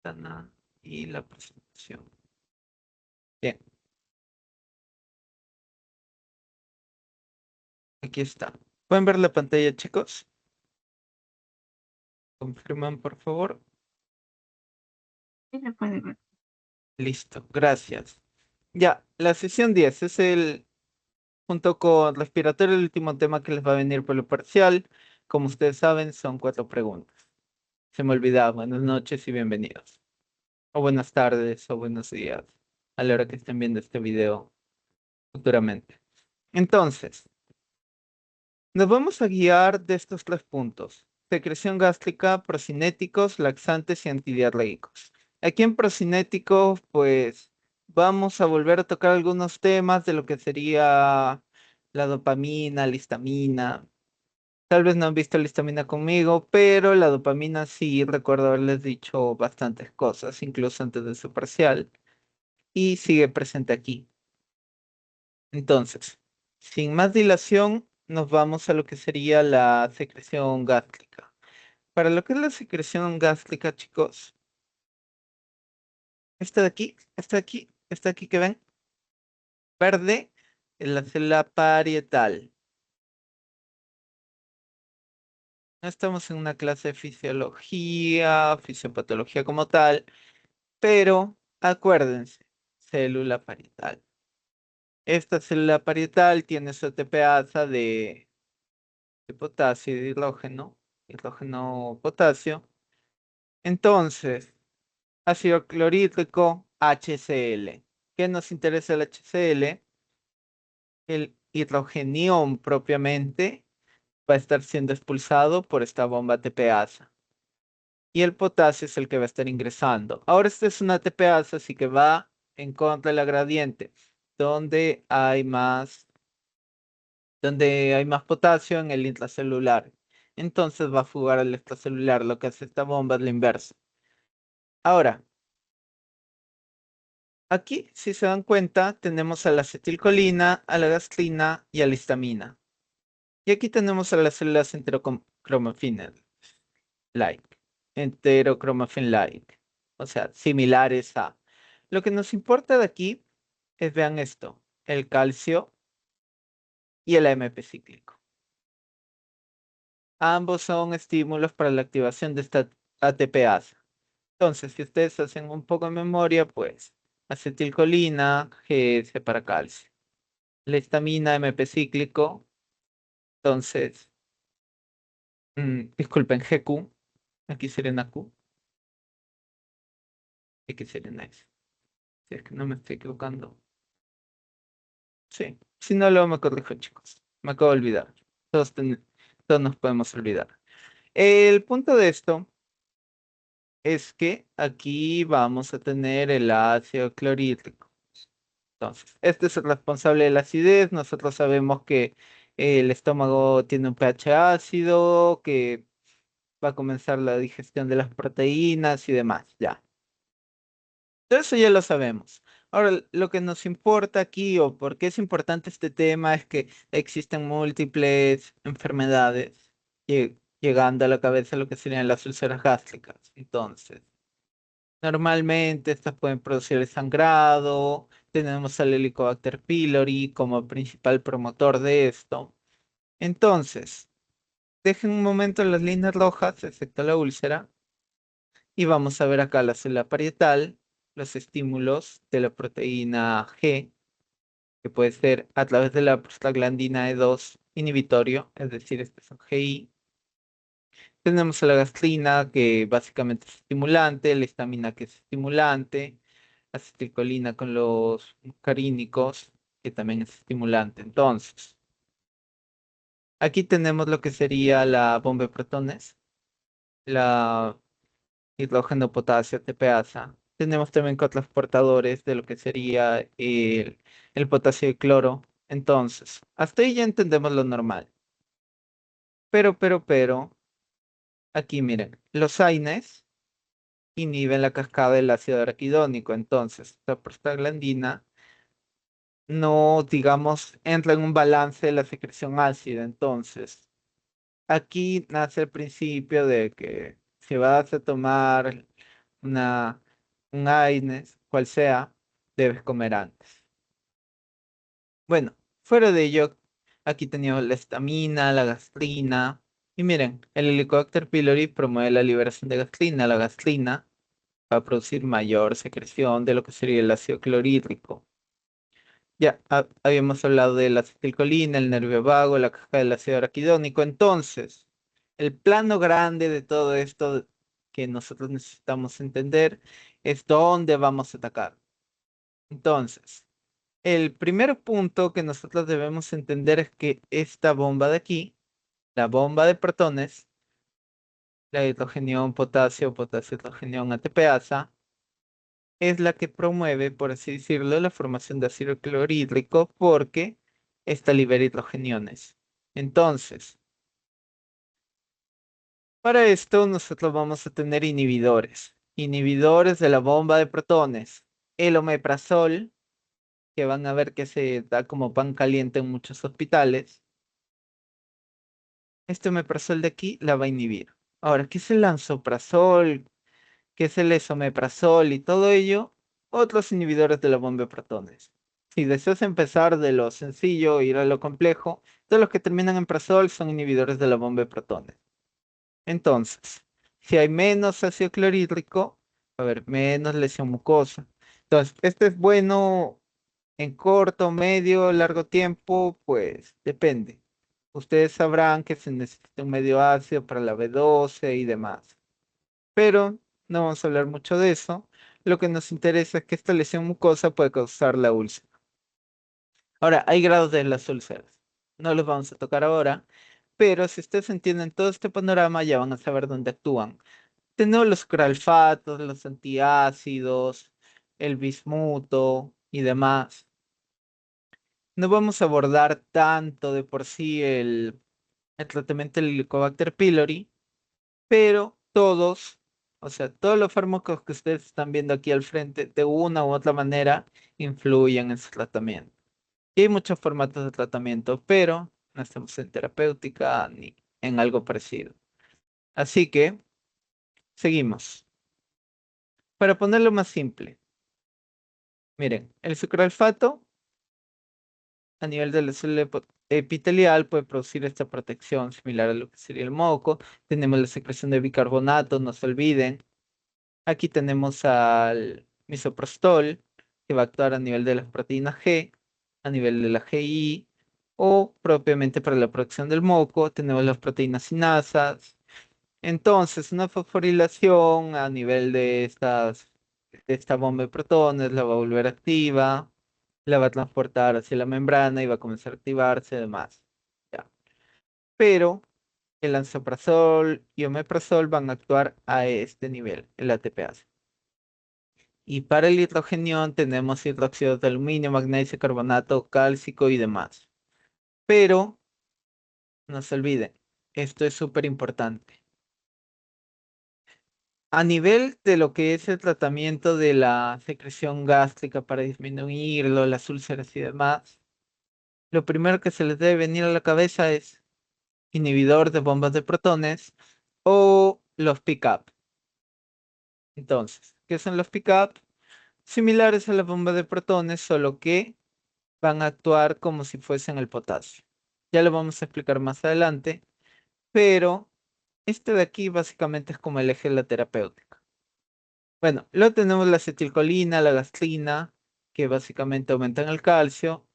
ventana y la presentación. Bien. Aquí está. ¿Pueden ver la pantalla, chicos? Confirman, por favor. Sí se puede ver. Listo, gracias. Ya, la sesión 10 es junto con respiratorio, el último tema que les va a venir por lo parcial. Como ustedes saben, son 4 preguntas. Se me olvidaba. Buenas noches y bienvenidos. O buenas tardes o buenos días a la hora que estén viendo este video futuramente. Entonces, nos vamos a guiar de estos 3 puntos: secreción gástrica, procinéticos, laxantes y antidiarreicos. Aquí en procinéticos, pues vamos a volver a tocar algunos temas de lo que sería la dopamina, la histamina. Tal vez no han visto la histamina conmigo, pero la dopamina sí recuerdo haberles dicho bastantes cosas, incluso antes de su parcial, y sigue presente aquí. Entonces, sin más dilación, nos vamos a lo que sería la secreción gástrica. Para lo que es la secreción gástrica, chicos, esta de aquí, esta de aquí, esta de aquí que ven, verde, es la célula parietal. No estamos en una clase de fisiología, fisiopatología como tal, pero acuérdense, célula parietal. Esta célula parietal tiene su ATPasa de potasio y de hidrógeno, potasio. Entonces, ácido clorhídrico, HCl. ¿Qué nos interesa el HCl? El hidrogenión propiamente va a estar siendo expulsado por esta bomba ATPasa. Y el potasio es el que va a estar ingresando. Ahora este es una ATPasa, así que va en contra de la gradiente, donde hay más potasio en el intracelular. Entonces va a fugar al extracelular. Lo que hace esta bomba es la inversa. Ahora, aquí, si se dan cuenta, tenemos a la acetilcolina, a la gastrina y a la histamina. Y aquí tenemos a las células enterocromafin-like. Enterocromafin-like. O sea, similares a. Lo que nos importa de aquí es, vean esto, el calcio y el AMP cíclico. Ambos son estímulos para la activación de esta ATPasa. Entonces, si ustedes hacen un poco de memoria, pues acetilcolina, GS para calcio. La histamina, MP cíclico. Entonces, disculpen, GQ. Aquí sería una Q. Y aquí sería una S. Si es que no me estoy equivocando. Sí, si no, luego me corrijo, chicos. Me acabo de olvidar. Todos nos podemos olvidar. El punto de esto es que aquí vamos a tener el ácido clorhídrico. Entonces, este es el responsable de la acidez. Nosotros sabemos que el estómago tiene un pH ácido, que va a comenzar la digestión de las proteínas y demás, ya. Todo eso ya lo sabemos. Ahora, lo que nos importa aquí, o por qué es importante este tema, es que existen múltiples enfermedades llegando a la cabeza lo que serían las úlceras gástricas. Entonces, normalmente estas pueden producir el sangrado. Tenemos al Helicobacter pylori como principal promotor de esto. Entonces, dejen un momento las líneas rojas, excepto la úlcera, y vamos a ver acá la célula parietal, los estímulos de la proteína G, que puede ser a través de la prostaglandina E2 inhibitorio, es decir, este es un GI. Tenemos a la gastrina, que básicamente es estimulante, la histamina, que es estimulante, acetilcolina con los muscarínicos, que también es estimulante. Entonces, aquí tenemos lo que sería la bomba de protones, la hidrógeno, potasio, TPasa. Tenemos también cotransportadores de lo que sería el potasio y cloro. Entonces, hasta ahí ya entendemos lo normal. Pero, aquí miren, los AINES inhiben la cascada del ácido araquidónico. Entonces, la prostaglandina no, digamos, entra en un balance de la secreción ácida. Entonces, aquí nace el principio de que si vas a tomar un AINES, cual sea, debes comer antes. Bueno, fuera de ello, aquí tenemos la estamina, la gastrina. Y miren, el Helicobacter pylori promueve la liberación de gastrina. La gastrina va a producir mayor secreción de lo que sería el ácido clorhídrico. Ya habíamos hablado de la acetilcolina, el nervio vago, la caja del ácido araquidónico. Entonces, el plano grande de todo esto que nosotros necesitamos entender es dónde vamos a atacar. Entonces, el primer punto que nosotros debemos entender es que esta bomba de aquí, la bomba de protones, la hidrogenión potasio, potasio hidrogenión ATPasa, es la que promueve, por así decirlo, la formación de ácido clorhídrico porque esta libera hidrogeniones. Entonces, para esto nosotros vamos a tener inhibidores. Inhibidores de la bomba de protones. El omeprazol, que van a ver que se da como pan caliente en muchos hospitales. Este omeprazol de aquí la va a inhibir. Ahora, ¿qué es el lansoprazol? ¿Qué es el esomeprazol y todo ello? Otros inhibidores de la bomba de protones. Si deseas empezar de lo sencillo e ir a lo complejo, todos los que terminan en prazol son inhibidores de la bomba de protones. Entonces, si hay menos ácido clorhídrico, va a haber menos lesión mucosa. Entonces, este es bueno en corto, medio, largo tiempo, pues depende. Ustedes sabrán que se necesita un medio ácido para la B12 y demás. Pero no vamos a hablar mucho de eso. Lo que nos interesa es que esta lesión mucosa puede causar la úlcera. Ahora, hay grados de las úlceras. No los vamos a tocar ahora, pero si ustedes entienden todo este panorama, ya van a saber dónde actúan. Tenemos los sucralfatos, los antiácidos, el bismuto y demás. No vamos a abordar tanto de por sí el tratamiento del Helicobacter pylori, pero todos, o sea, todos los fármacos que ustedes están viendo aquí al frente, de una u otra manera, influyen en su tratamiento. Y hay muchos formatos de tratamiento, pero no estamos en terapéutica ni en algo parecido. Así que, seguimos. Para ponerlo más simple, miren, el sucralfato a nivel de la célula epitelial puede producir esta protección similar a lo que sería el moco. Tenemos la secreción de bicarbonato, no se olviden. Aquí tenemos al misoprostol, que va a actuar a nivel de las proteínas G, a nivel de la GI, o propiamente para la producción del moco, tenemos las proteínas sinasas. Entonces, una fosforilación a nivel de esta bomba de protones la va a volver activa, la va a transportar hacia la membrana y va a comenzar a activarse, además. Ya. Pero el lansoprazol y omeprazol van a actuar a este nivel, el ATPase. Y para el hidrogenión tenemos hidróxido de aluminio, magnesio, carbonato cálcico y demás. Pero no se olviden, esto es súper importante. A nivel de lo que es el tratamiento de la secreción gástrica para disminuirlo, las úlceras y demás, lo primero que se les debe venir a la cabeza es inhibidor de bombas de protones o los pick-up. Entonces, ¿qué son los pick-up? Similares a la bomba de protones, solo que van a actuar como si fuesen el potasio. Ya lo vamos a explicar más adelante, pero este de aquí básicamente es como el eje de la terapéutica. Bueno, luego tenemos la acetilcolina, la gastrina, que básicamente aumentan el calcio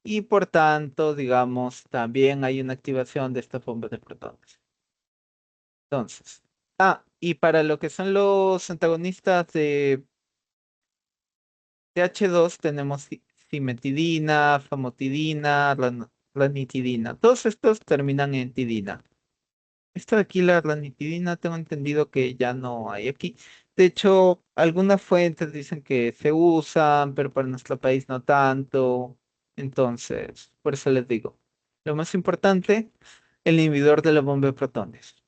y por tanto, digamos, también hay una activación de estas bombas de protones. Entonces, y para lo que son los antagonistas de TH2 tenemos cimetidina, famotidina, ranitidina. Todos estos terminan en tidina. Esta de aquí, la ranitidina, tengo entendido que ya no hay aquí. De hecho, algunas fuentes dicen que se usan, pero para nuestro país no tanto. Entonces, por eso les digo. Lo más importante, el inhibidor de la bomba de protones.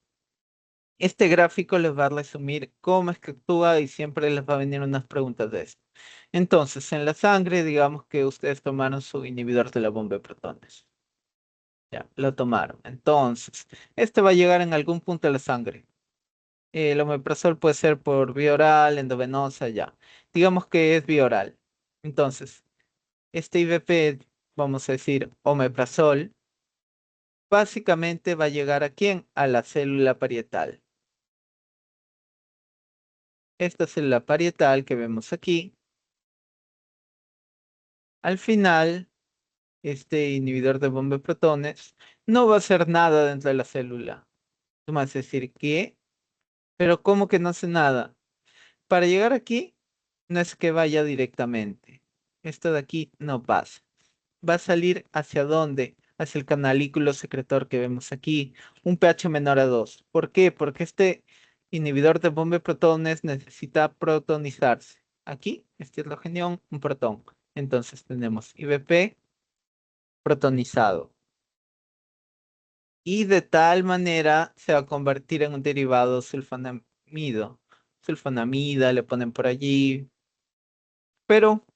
Este gráfico les va a resumir cómo es que actúa y siempre les va a venir unas preguntas de esto. Entonces, en la sangre, digamos que ustedes tomaron su inhibidor de la bomba de protones. Ya, lo tomaron. Entonces, este va a llegar en algún punto de la sangre. El omeprazol puede ser por vía oral, endovenosa, ya. Digamos que es vía oral. Entonces, este IVP, vamos a decir omeprazol, básicamente va a llegar ¿a quién? A la célula parietal. Esta célula parietal que vemos aquí, al final, este inhibidor de bomba de protones no va a hacer nada dentro de la célula. Tú me vas a decir, ¿qué? Pero ¿cómo que no hace nada? Para llegar aquí, no es que vaya directamente. Esto de aquí no pasa. Va a salir ¿hacia dónde? Hacia el canalículo secretor que vemos aquí, un pH menor a 2. ¿Por qué? Porque este inhibidor de bomba de protones necesita protonizarse. Aquí, este hidrogenión, un protón. Entonces tenemos IBP protonizado. Y de tal manera se va a convertir en un derivado sulfonamido. Sulfonamida le ponen por allí, pero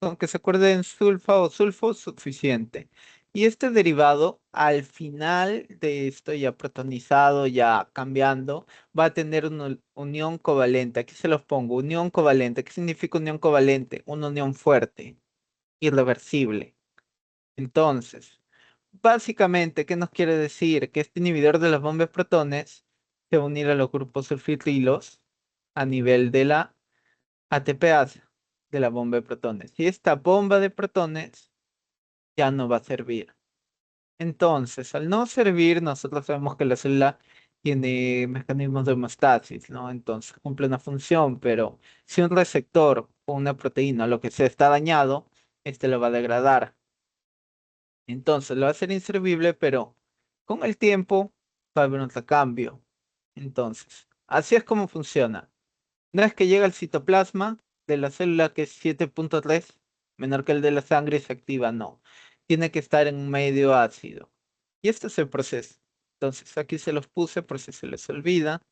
aunque se acuerden sulfa o sulfo, suficiente. Y este derivado, al final de esto ya protonizado, ya cambiando, va a tener una unión covalente. Aquí se los pongo, unión covalente. ¿Qué significa unión covalente? Una unión fuerte, irreversible. Entonces, básicamente, ¿qué nos quiere decir? Que este inhibidor de las bombas de protones se va a unir a los grupos sulfitrilos a nivel de la ATPase de la bomba de protones. Y esta bomba de protones ya no va a servir. Entonces, al no servir, nosotros sabemos que la célula tiene mecanismos de homeostasis, ¿no? Entonces cumple una función, pero si un receptor o una proteína, lo que sea, está dañado, este lo va a degradar. Entonces lo va a hacer inservible, pero con el tiempo va a haber un recambio. Entonces, así es como funciona. No es que llega al citoplasma de la célula que es 7.3, menor que el de la sangre y se activa, no. Tiene que estar en un medio ácido. Y este es el proceso. Entonces aquí se los puse por si se les olvida.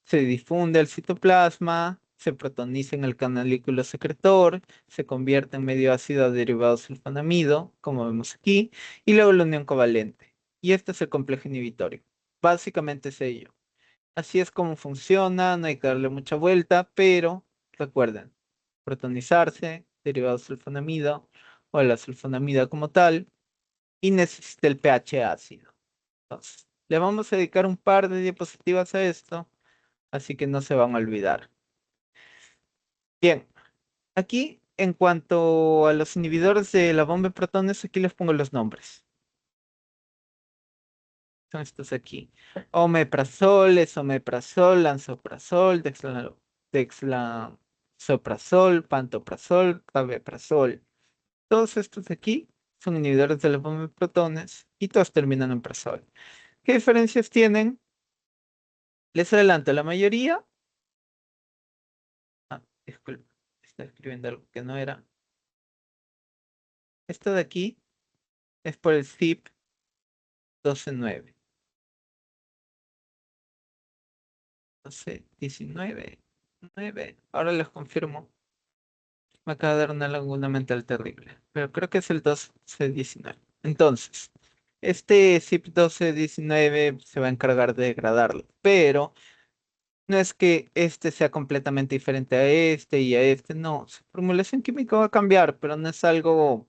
Se difunde al citoplasma, se protoniza en el canalículo secretor, se convierte en medio ácido derivado sulfonamido, como vemos aquí, y luego la unión covalente. Y este es el complejo inhibitorio. Básicamente es ello. Así es como funciona, no hay que darle mucha vuelta, pero recuerden, protonizarse, derivado sulfonamido o la sulfonamida como tal, y necesita el pH ácido. Entonces, le vamos a dedicar un par de diapositivas a esto, así que no se van a olvidar. Bien, aquí en cuanto a los inhibidores de la bomba de protones, aquí les pongo los nombres. Son estos aquí. Omeprazol, esomeprazol, lansoprazol, dexlansoprazol, pantoprazol, rabeprazol. Todos estos de aquí son inhibidores de la bomba de protones y todos terminan en prazol. ¿Qué diferencias tienen? Les adelanto, la mayoría. Disculpe, está escribiendo algo que no era. Esto de aquí es por el CYP 12.9. 19, 9. Ahora les confirmo. Me acaba de dar una laguna mental terrible. Pero creo que es el 12.19. Entonces, este zip 12.19 se va a encargar de degradarlo. Pero no es que este sea completamente diferente a este y a este. No, su formulación química va a cambiar, pero no es algo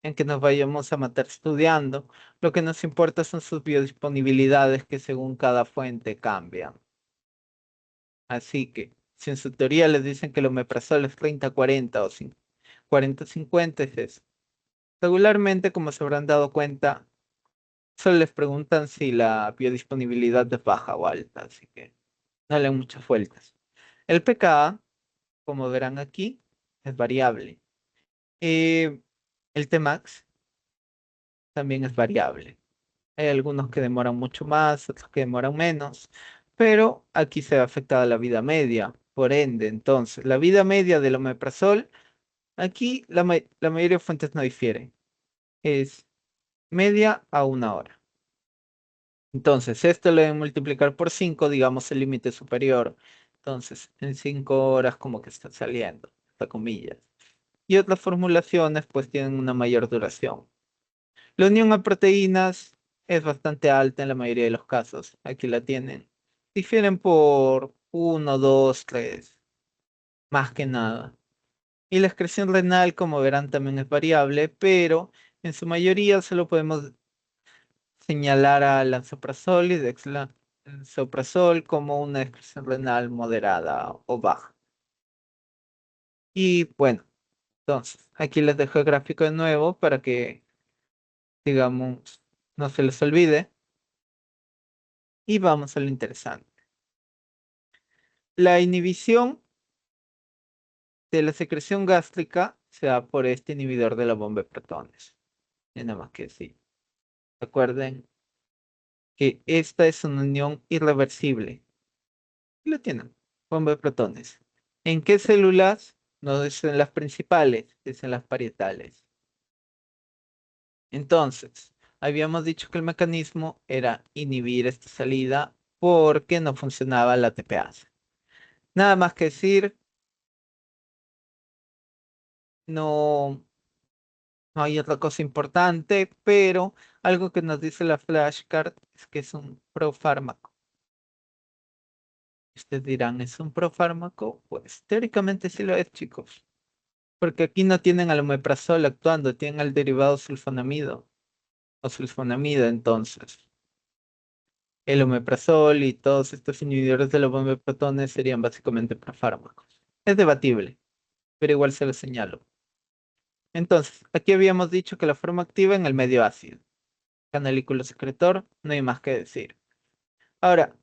en que nos vayamos a matar estudiando. Lo que nos importa son sus biodisponibilidades que según cada fuente cambian. Así que, si en su teoría les dicen que el omeprazol es 30-40 o 40-50, es eso. Regularmente, como se habrán dado cuenta, solo les preguntan si la biodisponibilidad es baja o alta, así que no le den muchas vueltas. El pKa, como verán aquí, es variable. Eh, el Tmax también es variable. Hay algunos que demoran mucho más, otros que demoran menos, pero aquí se ve afectada la vida media. Por ende, entonces, la vida media del omeprazol, aquí la mayoría de fuentes no difieren. Es media a 1 hora. Entonces, esto lo deben multiplicar por 5, digamos el límite superior. Entonces, en 5 horas como que está saliendo, entre comillas. Y otras formulaciones pues tienen una mayor duración. La unión a proteínas es bastante alta en la mayoría de los casos. Aquí la tienen. Difieren por 1, 2, 3, más que nada. Y la excreción renal, como verán, también es variable, pero en su mayoría solo podemos señalar al lansoprazol y dexlansoprazol como una excreción renal moderada o baja. Y bueno, entonces, aquí les dejo el gráfico de nuevo para que, digamos, no se les olvide. Y vamos a lo interesante. La inhibición de la secreción gástrica se da por este inhibidor de la bomba de protones. Y nada más que decir. Recuerden que esta es una unión irreversible. Y lo tienen, bomba de protones. ¿En qué células? No es en las principales, es en las parietales. Entonces, habíamos dicho que el mecanismo era inhibir esta salida porque no funcionaba la TPase. Nada más que decir, no, no hay otra cosa importante, pero algo que nos dice la flashcard es que es un profármaco. Ustedes dirán, ¿es un profármaco? Pues teóricamente sí lo es, chicos. Porque aquí no tienen al omeprazol actuando, tienen al derivado sulfonamido o sulfonamida, entonces. El omeprazol y todos estos inhibidores de la bomba de protones serían básicamente profármacos. Es debatible, pero igual se lo señalo. Entonces, aquí habíamos dicho que la forma activa en el medio ácido. Canalículo secretor, no hay más que decir. Ahora,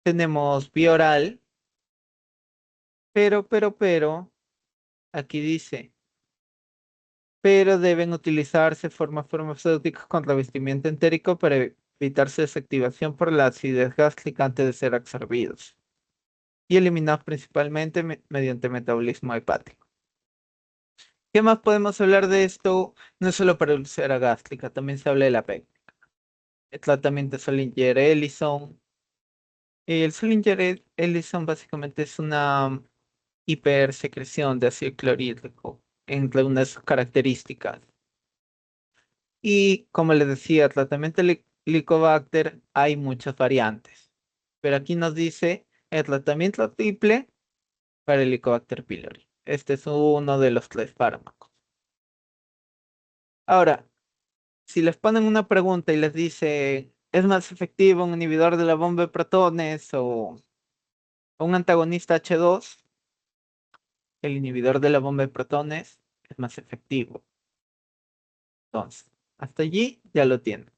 tenemos vía oral, pero, aquí dice, pero deben utilizarse formas farmacéuticas con revestimiento entérico para evitar su desactivación por la acidez gástrica antes de ser absorbidos y eliminados principalmente mediante metabolismo hepático. ¿Qué más podemos hablar de esto? No es solo para úlcera gástrica, también se habla de la PEC. El tratamiento Solinger-Ellison. El Solinger-Ellison básicamente es una hipersecreción de ácido clorhídrico entre una de sus características. Y como les decía, tratamiento de Helicobacter hay muchas variantes. Pero aquí nos dice el tratamiento triple para el Helicobacter pylori. Este es uno de los 3 fármacos. Ahora, si les ponen una pregunta y les dice, ¿es más efectivo un inhibidor de la bomba de protones o un antagonista H2? El inhibidor de la bomba de protones es más efectivo. Entonces, hasta allí ya lo tienen.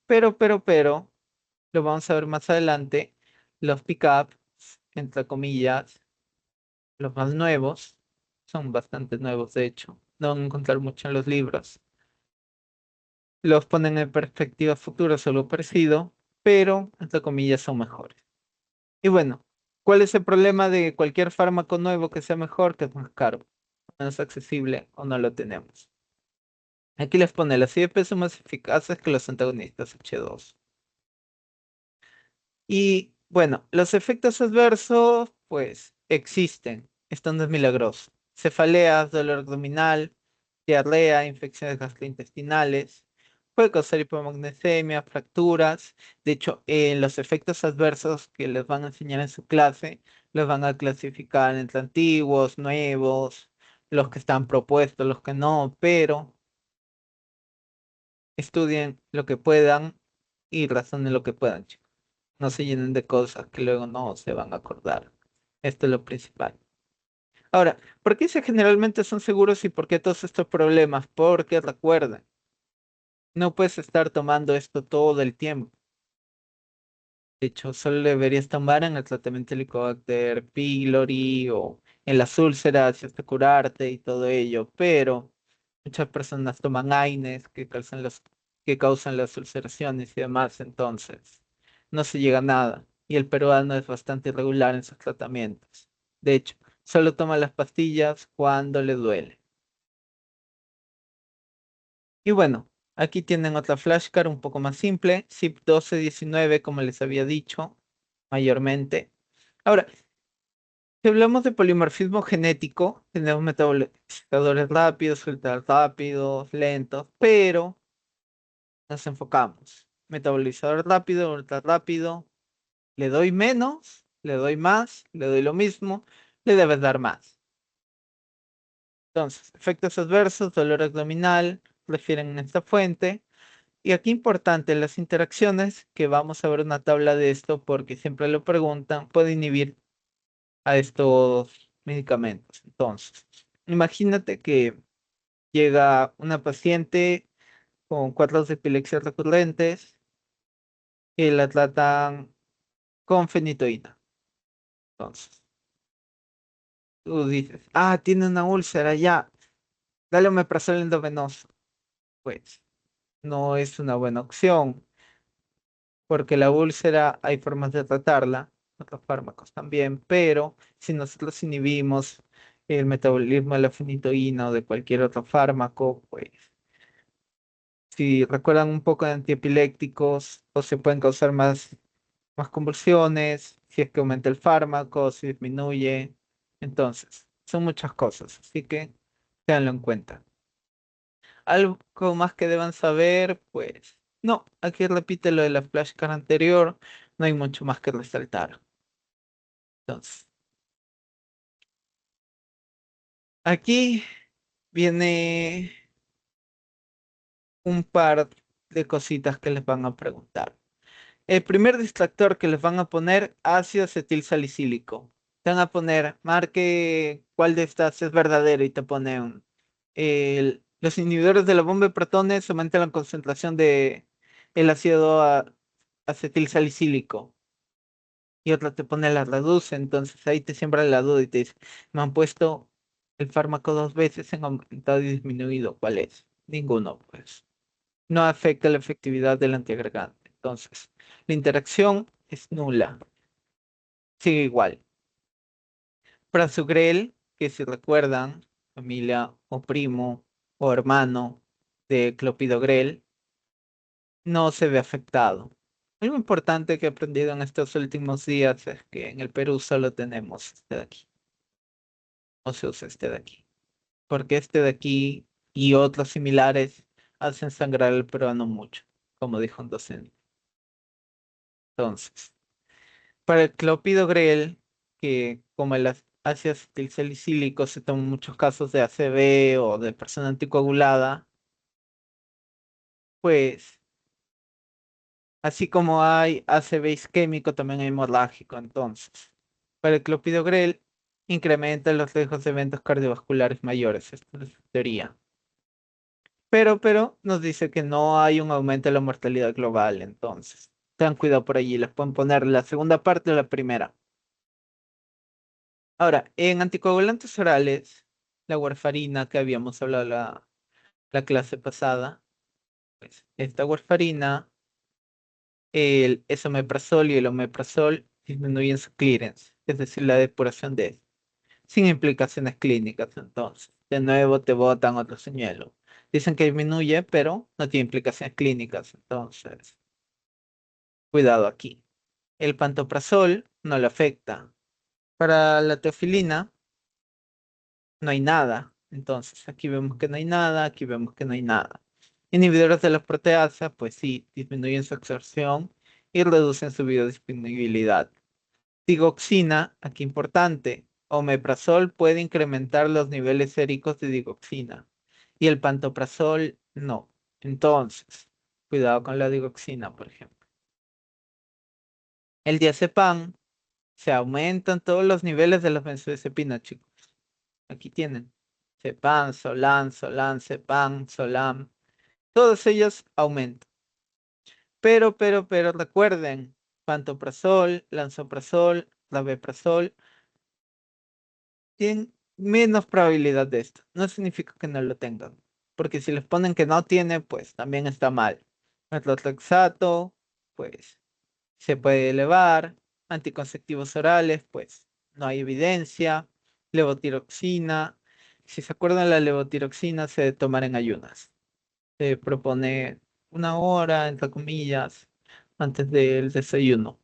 Pero, lo vamos a ver más adelante, los pickups, entre comillas, los más nuevos, son bastante nuevos de hecho, no van a encontrar mucho en los libros. Los ponen en perspectiva futura, solo parecido, pero entre comillas son mejores. Y bueno, ¿cuál es el problema de cualquier fármaco nuevo que sea mejor? Que es más caro, menos accesible o no lo tenemos. Aquí les pone las IEP son más eficaces que los antagonistas H2. Y bueno, los efectos adversos, pues existen. Esto no es milagroso. Cefaleas, dolor abdominal, diarrea, infecciones gastrointestinales. Puede causar hipomagnesemia, fracturas. De hecho, en los efectos adversos que les van a enseñar en su clase, los van a clasificar entre antiguos, nuevos, los que están propuestos, los que no, pero estudien lo que puedan y razonen lo que puedan, chicos. No se llenen de cosas que luego no se van a acordar. Esto es lo principal. Ahora, ¿por qué si generalmente son seguros y por qué todos estos problemas? Porque recuerden, no puedes estar tomando esto todo el tiempo. De hecho, solo deberías tomar en el tratamiento de Helicobacter pylori o en las úlceras hasta curarte y todo ello, pero muchas personas toman AINES que causan las ulceraciones y demás, entonces no se llega a nada. Y el peruano es bastante irregular en sus tratamientos. De hecho, solo toma las pastillas cuando le duele. Y bueno, aquí tienen otra flashcard un poco más simple, CYP1219, como les había dicho, mayormente. Ahora, si hablamos de polimorfismo genético, tenemos metabolizadores rápidos, ultra rápidos, lentos, pero nos enfocamos. Metabolizador rápido, ultra rápido, le doy menos, le doy más, le doy lo mismo, le debes dar más. Entonces, efectos adversos, dolor abdominal, refieren a esta fuente. Y aquí importante, las interacciones, que vamos a ver una tabla de esto porque siempre lo preguntan, puede inhibir a estos medicamentos. Entonces, imagínate que llega una paciente con cuadros de epilepsia recurrentes y la tratan con fenitoína. Entonces, tú dices, tiene una úlcera, ya, dale omeprazol endovenoso. Pues no es una buena opción, porque la úlcera hay formas de tratarla, otros fármacos también, pero si nosotros inhibimos el metabolismo de la fenitoína o de cualquier otro fármaco, pues si recuerdan un poco de antiepilépticos, o se pueden causar más convulsiones, si es que aumenta el fármaco, si disminuye. Entonces, son muchas cosas, así que ténganlo en cuenta. Algo más que deban saber, pues no, aquí repite lo de la flashcard anterior, no hay mucho más que resaltar. Entonces, aquí viene un par de cositas que les van a preguntar. El primer distractor que les van a poner, ácido acetil salicílico. Te van a poner, marque cuál de estas es verdadero y te ponen los inhibidores de la bomba de protones aumentan la concentración de el ácido acetil salicílico. Y otro te pone la reduce, entonces ahí te siembra la duda y te dice, me han puesto el fármaco 2 veces en aumentado y disminuido. ¿Cuál es? Ninguno, pues. No afecta la efectividad del antiagregante. Entonces, la interacción es nula. Sigue igual. Prasugrel, que si recuerdan, familia o primo o hermano de clopidogrel, no se ve afectado. Algo importante que he aprendido en estos últimos días es que en el Perú solo tenemos este de aquí. No se usa este de aquí. Porque este de aquí y otros similares hacen sangrar al peruano mucho, como dijo un docente. Entonces, para el clopidogrel, que como el ácido acetilsalicílico se toma en muchos casos de ACV o de persona anticoagulada, pues así como hay ACV isquémico, también hay hemorrágico. Entonces, para el clopidogrel, incrementa los riesgos de eventos cardiovasculares mayores. Esta es la teoría. Pero nos dice que no hay un aumento de la mortalidad global. Entonces, tengan cuidado por allí. Les pueden poner la segunda parte o la primera. Ahora, en anticoagulantes orales, la warfarina que habíamos hablado la clase pasada, pues esta warfarina, el esomeprazol y el omeprazol disminuyen su clearance, es decir, la depuración de este, sin implicaciones clínicas. Entonces, de nuevo te botan otro señuelo. Dicen que disminuye, pero no tiene implicaciones clínicas. Entonces, cuidado aquí. El pantoprazol no le afecta. Para la teofilina, no hay nada. Entonces, aquí vemos que no hay nada, aquí vemos que no hay nada. Inhibidores de la proteasa, pues sí, disminuyen su absorción y reducen su biodisponibilidad. Digoxina, aquí importante, omeprazol puede incrementar los niveles séricos de digoxina y el pantoprazol no. Entonces, cuidado con la digoxina, por ejemplo. El diazepam, se aumentan todos los niveles de las benzodiazepinas, chicos. Aquí tienen. Cepam, Solan, Solan, Cepam, Solam. Todos ellos aumentan. Pero recuerden, pantoprazol, lansoprazol, rabeprazol, tienen menos probabilidad de esto. No significa que no lo tengan. Porque si les ponen que no tiene, pues también está mal. Metlotrexato, pues se puede elevar. Anticonceptivos orales, pues no hay evidencia. Levotiroxina. Si se acuerdan, la levotiroxina se debe tomar en ayunas. Se propone 1 hora, entre comillas, antes del desayuno.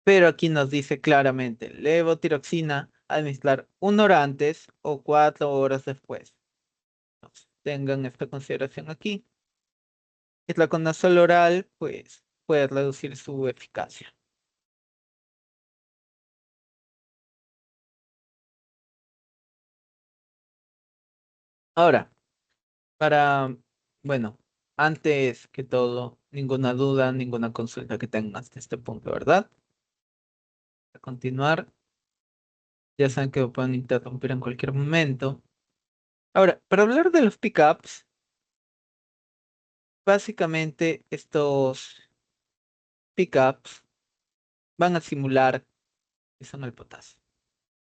Pero aquí nos dice claramente, levotiroxina, administrar 1 hora antes o 4 horas después. Entonces, tengan esta consideración aquí. El Itraconazol oral, pues, puede reducir su eficacia. Ahora, bueno, antes que todo, ninguna duda, ninguna consulta que tengan hasta este punto, ¿verdad? A continuar, ya saben que me pueden interrumpir en cualquier momento. Ahora, para hablar de los pickups, básicamente estos pickups van a simular que son el potasio.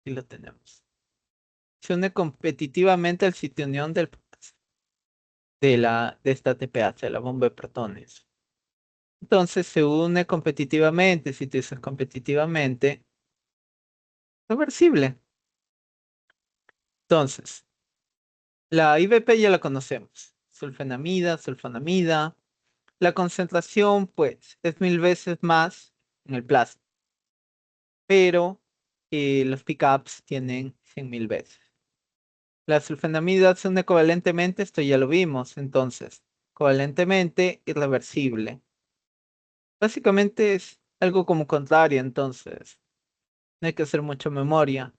Y lo tenemos. Se une competitivamente al sitio unión del potasio, de esta TPH, de la bomba de protones. Entonces se une competitivamente, si tú dices competitivamente, reversible. Entonces, la IBP ya la conocemos. Sulfenamida, sulfonamida. La concentración, pues, es 1000 veces más en el plasma, pero los pickups tienen 100.000 veces. Las sulfonamidas son equivalentemente, esto ya lo vimos, entonces, covalentemente irreversible. Básicamente es algo como contrario, entonces, no hay que hacer mucha memoria.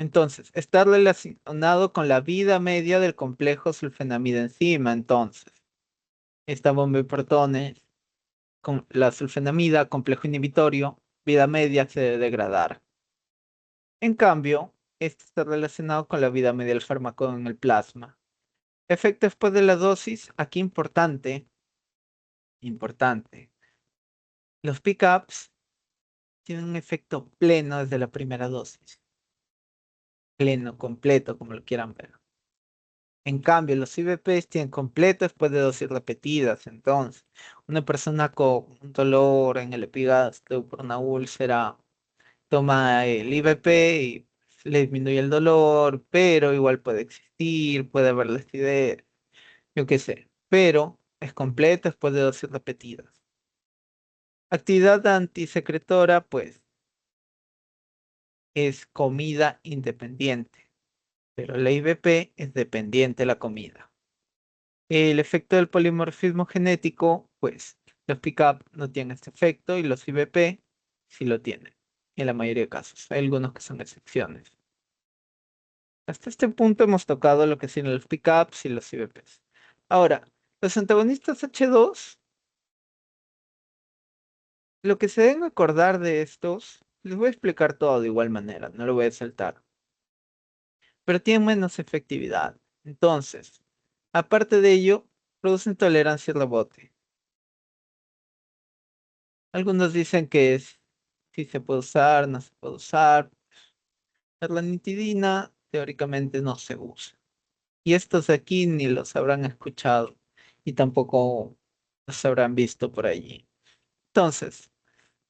Entonces, está relacionado con la vida media del complejo sulfenamida enzima, entonces, esta bomba de protones con la sulfenamida, complejo inhibitorio, vida media se debe degradar. En cambio, este está relacionado con la vida media del fármaco en el plasma. Efecto después de la dosis, aquí importante, importante. Los pickups tienen un efecto pleno desde la primera dosis. Pleno, completo, como lo quieran ver. En cambio, los IVPs tienen completo después de dosis repetidas. Entonces, una persona con un dolor en el epigastrio por una úlcera toma el IVP y le disminuye el dolor, pero igual puede existir, puede haber acidez, yo qué sé. Pero es completo después de dosis repetidas. Actividad antisecretora, pues, es comida independiente, pero la IVP es dependiente de la comida. El efecto del polimorfismo genético, pues, los pick-up no tienen este efecto y los IVP sí lo tienen, en la mayoría de casos. Hay algunos que son excepciones. Hasta este punto hemos tocado lo que son los pick-ups y los IVPs. Ahora, los antagonistas H2, lo que se deben acordar de estos, les voy a explicar todo de igual manera, no lo voy a saltar, pero tienen menos efectividad. Entonces, aparte de ello, producen tolerancia al rebote. Algunos dicen que si se puede usar, no se puede usar. La ranitidina teóricamente no se usa. Y estos de aquí ni los habrán escuchado y tampoco los habrán visto por allí. Entonces,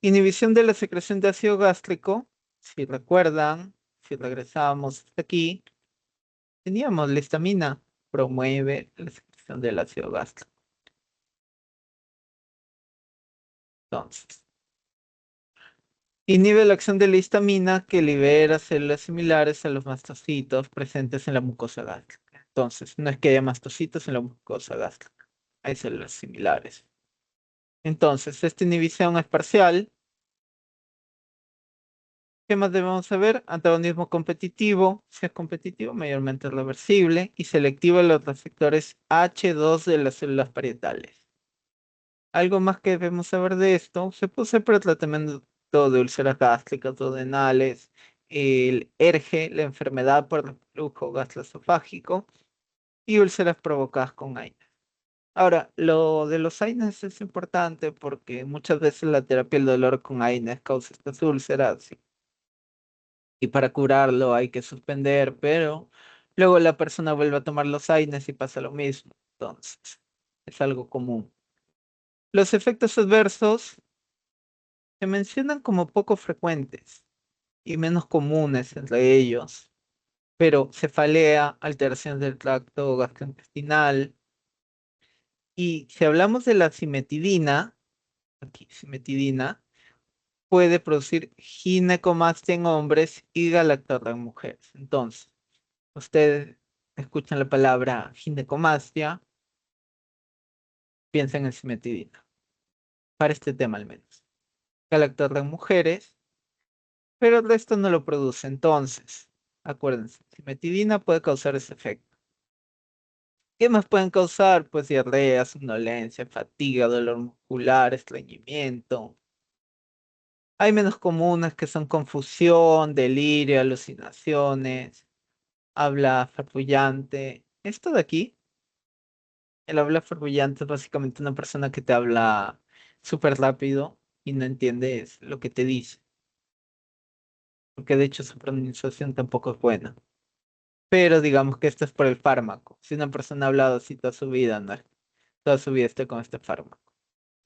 inhibición de la secreción de ácido gástrico, si recuerdan, si regresamos hasta aquí, teníamos la histamina, promueve la secreción del ácido gástrico. Entonces, inhibe la acción de la histamina que libera células similares a los mastocitos presentes en la mucosa gástrica. Entonces, no es que haya mastocitos en la mucosa gástrica, hay células similares. Entonces, esta inhibición es parcial. ¿Qué más debemos saber? Antagonismo competitivo, si es competitivo, mayormente reversible y selectivo a los receptores H2 de las células parietales. Algo más que debemos saber de esto, se puede usar para el tratamiento de úlceras gástricas, duodenales, el ERGE, la enfermedad por reflujo gastroesofágico y úlceras provocadas con AINES. Ahora, lo de los AINES es importante porque muchas veces la terapia del dolor con AINES causa estas úlceras y para curarlo hay que suspender, pero luego la persona vuelve a tomar los AINES y pasa lo mismo. Entonces, es algo común. Los efectos adversos se mencionan como poco frecuentes y menos comunes entre ellos, pero cefalea, alteración del tracto gastrointestinal. Y si hablamos de la cimetidina, aquí cimetidina, puede producir ginecomastia en hombres y galactorrea en mujeres. Entonces, ustedes escuchan la palabra ginecomastia, piensen en cimetidina, para este tema al menos. Galactorrea en mujeres, pero el resto no lo produce. Entonces, acuérdense, cimetidina puede causar ese efecto. ¿Qué más pueden causar? Pues diarrea, somnolencia, fatiga, dolor muscular, estreñimiento. Hay menos comunes que son confusión, delirio, alucinaciones, habla farfullante. Esto de aquí, el habla farfullante es básicamente una persona que te habla súper rápido y no entiendes lo que te dice, porque de hecho su pronunciación tampoco es buena. Pero digamos que esto es por el fármaco. Si una persona ha hablado así toda su vida, no es toda su vida está con este fármaco.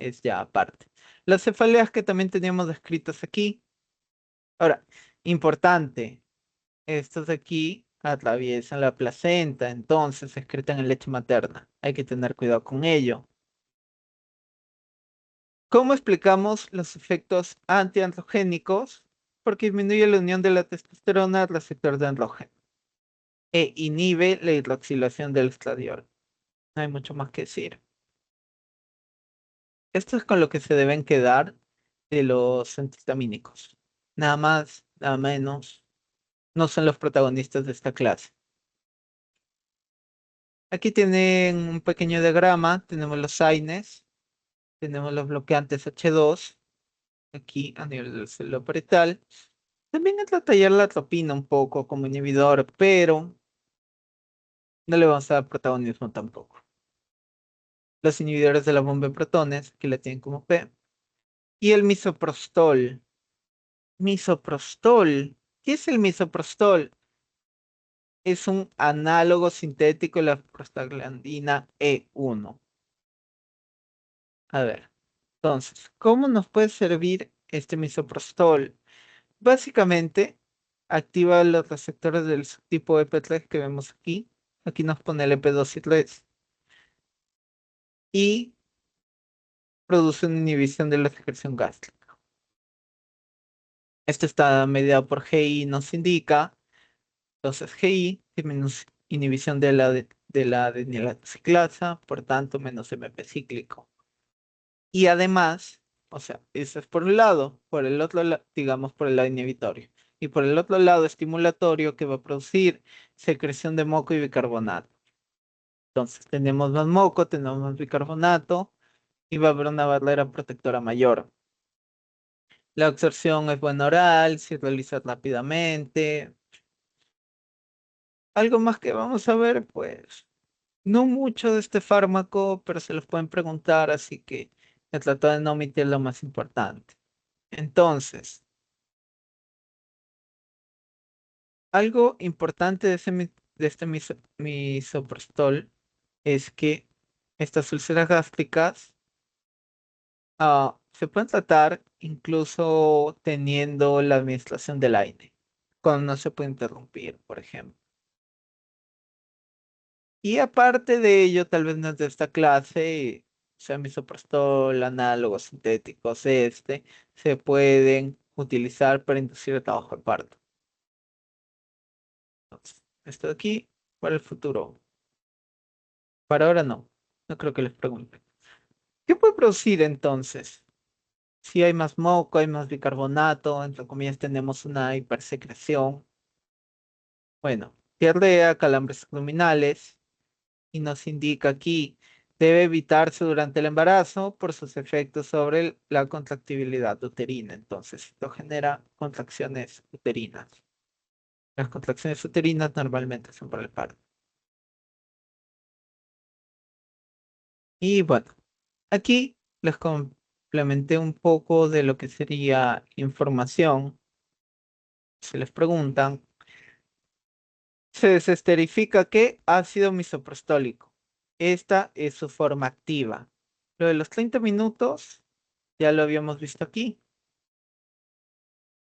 Es ya aparte. Las cefaleas que también teníamos descritas aquí. Ahora, importante, estos de aquí atraviesan la placenta, entonces se excretan en leche materna. Hay que tener cuidado con ello. ¿Cómo explicamos los efectos antiandrogénicos? Porque disminuye la unión de la testosterona al receptor de andrógeno e inhibe la hidroxilación del estradiol. No hay mucho más que decir. Esto es con lo que se deben quedar de los antihistamínicos. Nada más, nada menos. No son los protagonistas de esta clase. Aquí tienen un pequeño diagrama. Tenemos los AINES, tenemos los bloqueantes H2, aquí a nivel del suelo parietal. También es tallar la atropina un poco como inhibidor, pero no le vamos a dar protagonismo tampoco. Los inhibidores de la bomba de protones, aquí la tienen como P. Y el misoprostol. Misoprostol. ¿Qué es el misoprostol? Es un análogo sintético de la prostaglandina E1. A ver, entonces, ¿cómo nos puede servir este misoprostol? Básicamente, activa los receptores del subtipo EP3 que vemos aquí. Aquí nos pone el EP2 y 3. Y produce una inhibición de la secreción gástrica. Esto está mediado por GI, nos indica. Entonces, GI es menos inhibición de la adenilaciclasa, por tanto, menos MP cíclico. Y además, o sea, eso es por un lado, por el otro lado, digamos, por el lado inhibitorio. Y por el otro lado, estimulatorio que va a producir secreción de moco y bicarbonato. Entonces, tenemos más moco, tenemos más bicarbonato y va a haber una barrera protectora mayor. La absorción es buena oral, se realiza rápidamente. Algo más que vamos a ver, pues, no mucho de este fármaco, pero se los pueden preguntar, así que he tratado de no omitir lo más importante. Entonces, algo importante de este misoprostol es que estas úlceras gástricas se pueden tratar incluso teniendo la administración del aire, cuando no se puede interrumpir, por ejemplo. Y aparte de ello, tal vez no es de esta clase, sea misoprostol, análogos sintéticos, se pueden utilizar para inducir el trabajo de parto. Entonces, esto de aquí para el futuro. Para ahora no. No creo que les pregunten. ¿Qué puede producir entonces? Si hay más moco, hay más bicarbonato, entre comillas tenemos una hipersecreción. Bueno, diarrea, calambres abdominales y nos indica aquí, debe evitarse durante el embarazo por sus efectos sobre la contractibilidad uterina. Entonces, esto genera contracciones uterinas. Las contracciones uterinas normalmente son por el parto. Y bueno, aquí les complementé un poco de lo que sería información. Se les preguntan, se desesterifica qué ácido misoprostólico. Esta es su forma activa. Lo de los 30 minutos ya lo habíamos visto aquí.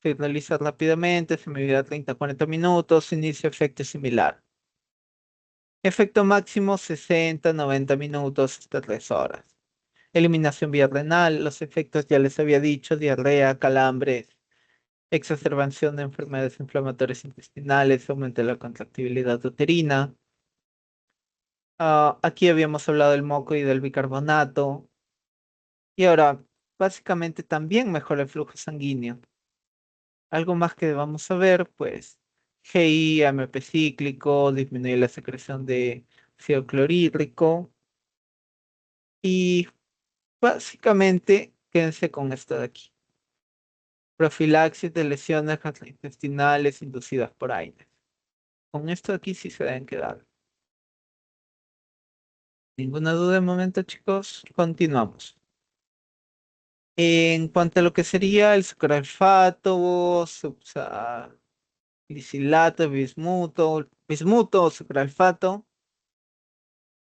Se realiza rápidamente, se medida 30 a 40 minutos, inicia efecto similar. Efecto máximo 60, 90 minutos hasta 3 horas. Eliminación vía renal, los efectos ya les había dicho, diarrea, calambres, exacerbación de enfermedades inflamatorias intestinales, aumento de la contractibilidad uterina. Aquí habíamos hablado del moco y del bicarbonato. Y ahora, básicamente también mejora el flujo sanguíneo. Algo más que vamos a ver, pues, GI, AMP cíclico, disminuye la secreción de ácido clorhídrico. Y básicamente, quédense con esto de aquí. Profilaxis de lesiones gastrointestinales inducidas por aire. Con esto de aquí sí se deben quedar. Ninguna duda de momento, chicos. Continuamos. En cuanto a lo que sería el sucralfato, salicilato, bismuto o sucralfato,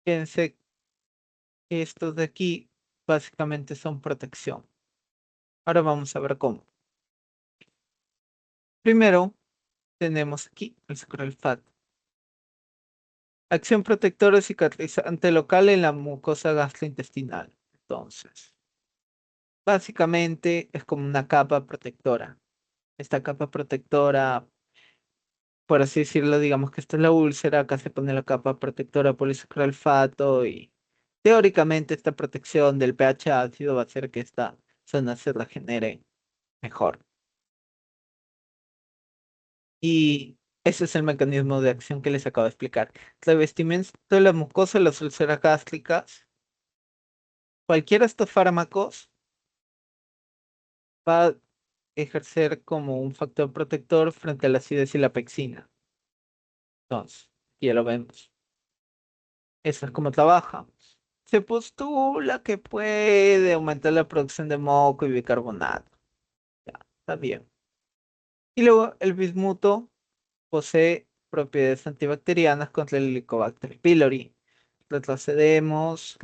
fíjense que estos de aquí básicamente son protección. Ahora vamos a ver cómo. Primero, tenemos aquí el sucralfato. Acción protectora cicatrizante local en la mucosa gastrointestinal. Entonces, básicamente es como una capa protectora. Esta capa protectora, por así decirlo, digamos que esta es la úlcera, acá se pone la capa protectora polisacralfato y teóricamente esta protección del pH ácido va a hacer que esta zona se regenere mejor. Y ese es el mecanismo de acción que les acabo de explicar. Revestimiento de la mucosa de las úlceras gástricas. Cualquiera de estos fármacos va a ejercer como un factor protector frente a la acidez y la pexina. Entonces, ya lo vemos. Eso es como trabaja. Se postula que puede aumentar la producción de moco y bicarbonato. Ya, está bien. Y luego el bismuto posee propiedades antibacterianas contra el Helicobacter pylori. Retrocedemos.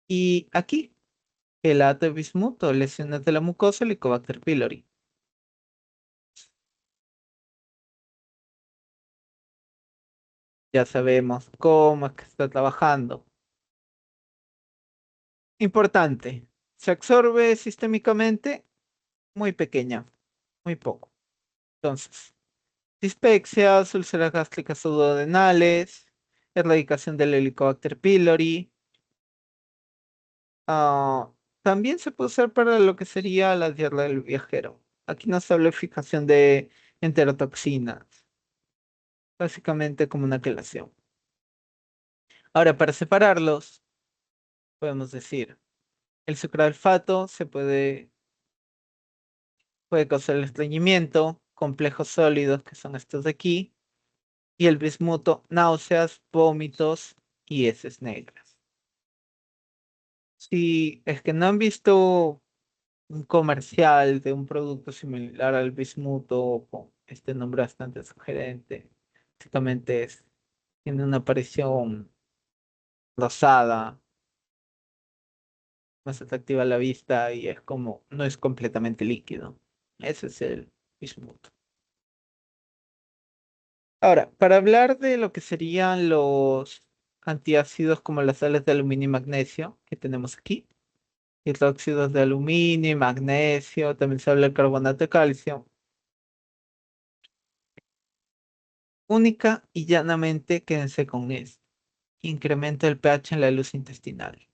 Y aquí, el de bismuto, lesiones de la mucosa, Helicobacter pylori. Ya sabemos cómo es que está trabajando. Importante, se absorbe sistémicamente muy pequeña, muy poco. Entonces, dispepsias, úlceras gástricas pseudodenales, erradicación del Helicobacter pylori. ah, También se puede usar para lo que sería la diarrea del viajero. Aquí nos habla de fijación de enterotoxinas, básicamente como una quelación. Ahora, para separarlos, podemos decir, el sucralfato puede causar el estreñimiento, complejos sólidos, que son estos de aquí, y el bismuto, náuseas, vómitos y heces negras. Si es que no han visto un comercial de un producto similar al bismuto con este nombre bastante sugerente, básicamente tiene una aparición rosada, más atractiva a la vista y es como, no es completamente líquido. Ese es el bismuto. Ahora, para hablar de lo que serían los antiácidos como las sales de aluminio y magnesio que tenemos aquí, hidróxidos de aluminio y magnesio, también se habla del carbonato de calcio, única y llanamente quédense con esto. Incrementa el pH en la luz intestinal.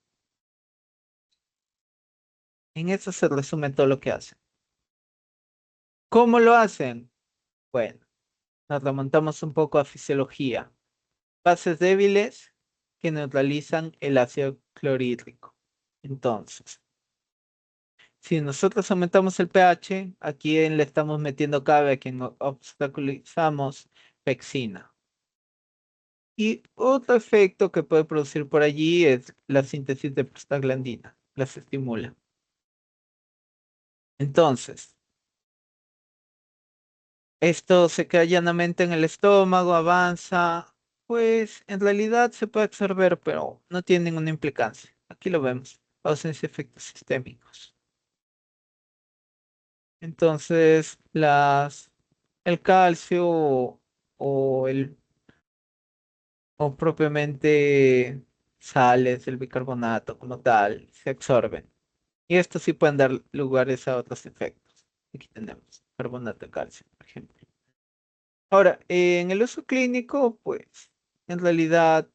En eso se resume todo lo que hacen. ¿Cómo lo hacen? Bueno, nos remontamos un poco a fisiología. Bases débiles que neutralizan el ácido clorhídrico. Entonces, si nosotros aumentamos el pH, ¿a quién le estamos metiendo cabe? ¿A quien obstaculizamos? Pexina. Y otro efecto que puede producir por allí es la síntesis de prostaglandina. Las estimula. Entonces, esto se queda llanamente en el estómago, avanza. Pues en realidad se puede absorber, pero no tiene ninguna implicancia. Aquí lo vemos. Ausencia de efectos sistémicos. Entonces, el calcio o el o propiamente sales, el bicarbonato como tal, se absorben. Y estos sí pueden dar lugares a otros efectos. Aquí tenemos carbonato de calcio, por ejemplo. Ahora, en el uso clínico, pues, en realidad,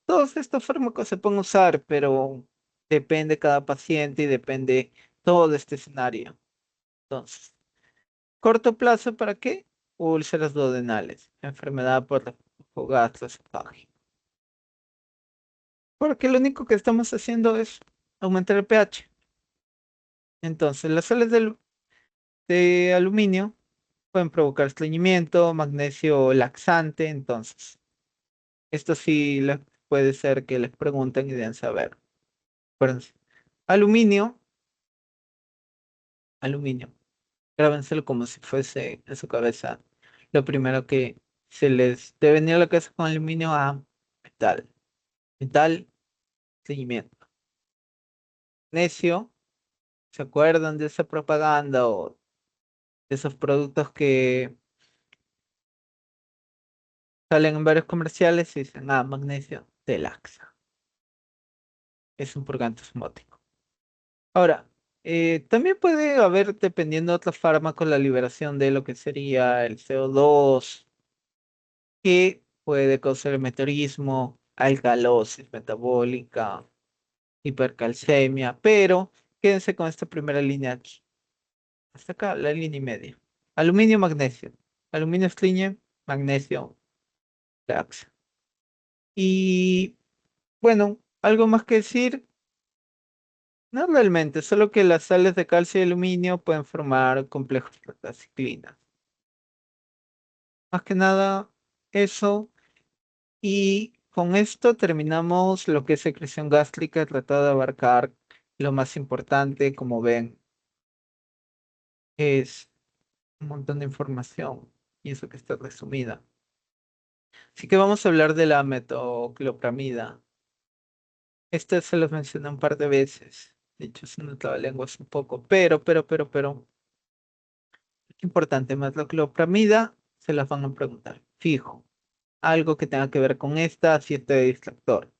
todos estos fármacos se pueden usar, pero depende cada paciente y depende todo este escenario. Entonces, corto plazo, ¿para qué? Úlceras duodenales, enfermedad por o gastroesofágico. Porque lo único que estamos haciendo es aumentar el pH. Entonces, las sales de aluminio pueden provocar estreñimiento, magnesio laxante. Entonces, esto sí puede ser que les pregunten y deben saber. Acuérdense. Aluminio, aluminio. Grábenselo como si fuese en su cabeza. Lo primero que se les debe venir a la cabeza con aluminio a metal. Metal, estreñimiento. Magnesio, ¿se acuerdan de esa propaganda o de esos productos que salen en varios comerciales y dicen, magnesio te laxa? Es un purgante osmótico. Ahora, también puede haber, dependiendo de otros fármacos, la liberación de lo que sería el CO2, que puede causar el meteorismo, alcalosis metabólica, hipercalcemia, pero quédense con esta primera línea aquí. Hasta acá, la línea y media. Aluminio, magnesio. Aluminio estreñe, magnesio laxa. Y bueno, algo más que decir. No realmente, solo que las sales de calcio y aluminio pueden formar complejos ciclinas. Más que nada, eso. Y con esto terminamos lo que es secreción gástrica. He tratado de abarcar lo más importante. Como ven, es un montón de información y eso que está resumida. Así que vamos a hablar de la metoclopramida. Este se los mencioné un par de veces. De hecho, es una trabalenguas un poco, pero. Importante, metoclopramida, se las van a preguntar. Fijo, algo que tenga que ver con esta, si este distractor.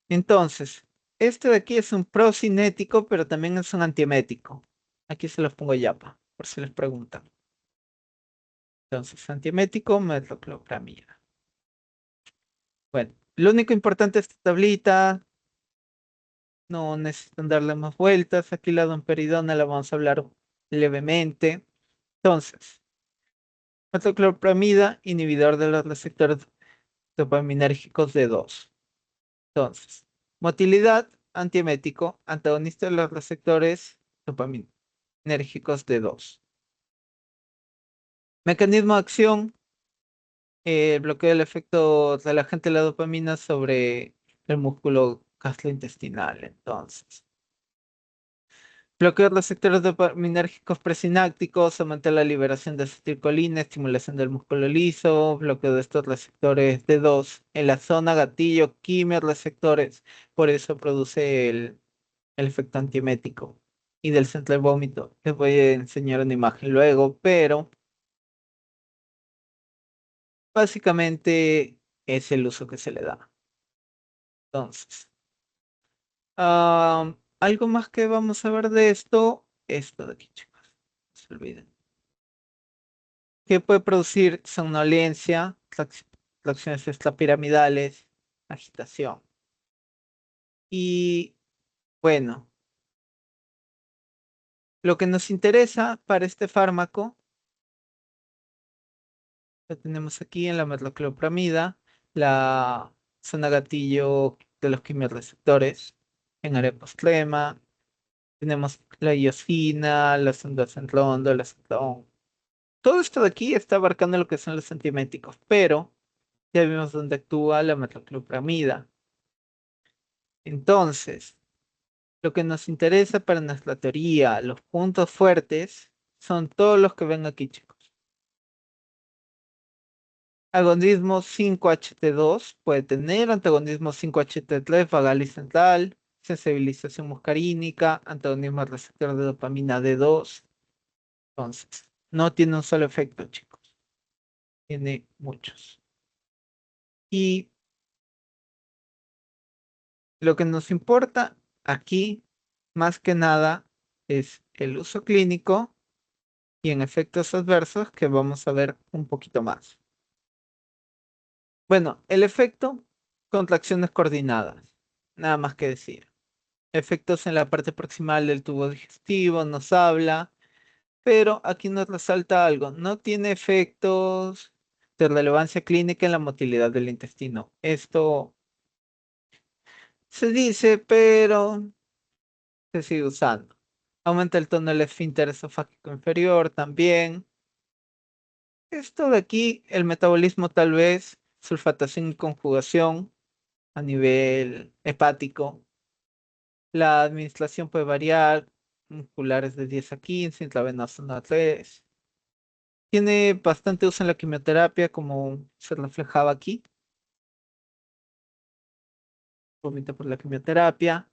Entonces, este de aquí es un procinético, pero también es un antiemético. Aquí se los pongo yapa, por si les preguntan. Entonces, antiemético, metoclopramida. Bueno, lo único importante de esta tablita, no necesitan darle más vueltas. Aquí la domperidona la vamos a hablar levemente. Entonces, metoclopramida, inhibidor de los receptores dopaminérgicos de 2. Entonces, motilidad, antiemético, antagonista de los receptores dopaminérgicos de 2. Mecanismo de acción, bloqueo del efecto de la agente de la dopamina sobre el músculo gastrointestinal. Entonces, bloqueo de receptores dopaminérgicos presinápticos, aumenta la liberación de acetilcolina, estimulación del músculo liso, bloqueo de estos receptores D2 en la zona gatillo, receptores, por eso produce el efecto antiemético. Y del centro del vómito, les voy a enseñar una imagen luego, pero básicamente es el uso que se le da. Entonces, algo más que vamos a ver de esto de aquí, chicos, no se olviden. Que puede producir somnolencia, tracciones extrapiramidales, agitación. Y bueno, lo que nos interesa para este fármaco, lo tenemos aquí en la metoclopramida, la zona gatillo de los quimiorreceptores en área postrema. Tenemos la iosina, la sondacentrondo, el acetón. Todo esto de aquí está abarcando lo que son los antieméticos, pero ya vimos dónde actúa la metoclopramida. Entonces, lo que nos interesa para nuestra teoría, los puntos fuertes, son todos los que ven aquí, chicos. Agonismo 5-HT2 puede tener antagonismo 5-HT3 vagal y central, sensibilización muscarínica, antagonismo al receptor de dopamina D2. Entonces, no tiene un solo efecto, chicos. Tiene muchos. Y lo que nos importa aquí, más que nada, es el uso clínico y en efectos adversos que vamos a ver un poquito más. Bueno, el efecto, contracciones coordinadas, nada más que decir. Efectos en la parte proximal del tubo digestivo, nos habla, pero aquí nos resalta algo, no tiene efectos de relevancia clínica en la motilidad del intestino. Esto se dice, pero se sigue usando. Aumenta el tono del esfínter esofágico inferior también. Esto de aquí, el metabolismo tal vez, sulfatación y conjugación a nivel hepático. La administración puede variar, musculares de 10 a 15, intravenoso 1 a 3. Tiene bastante uso en la quimioterapia, como se reflejaba aquí, vomita por la quimioterapia.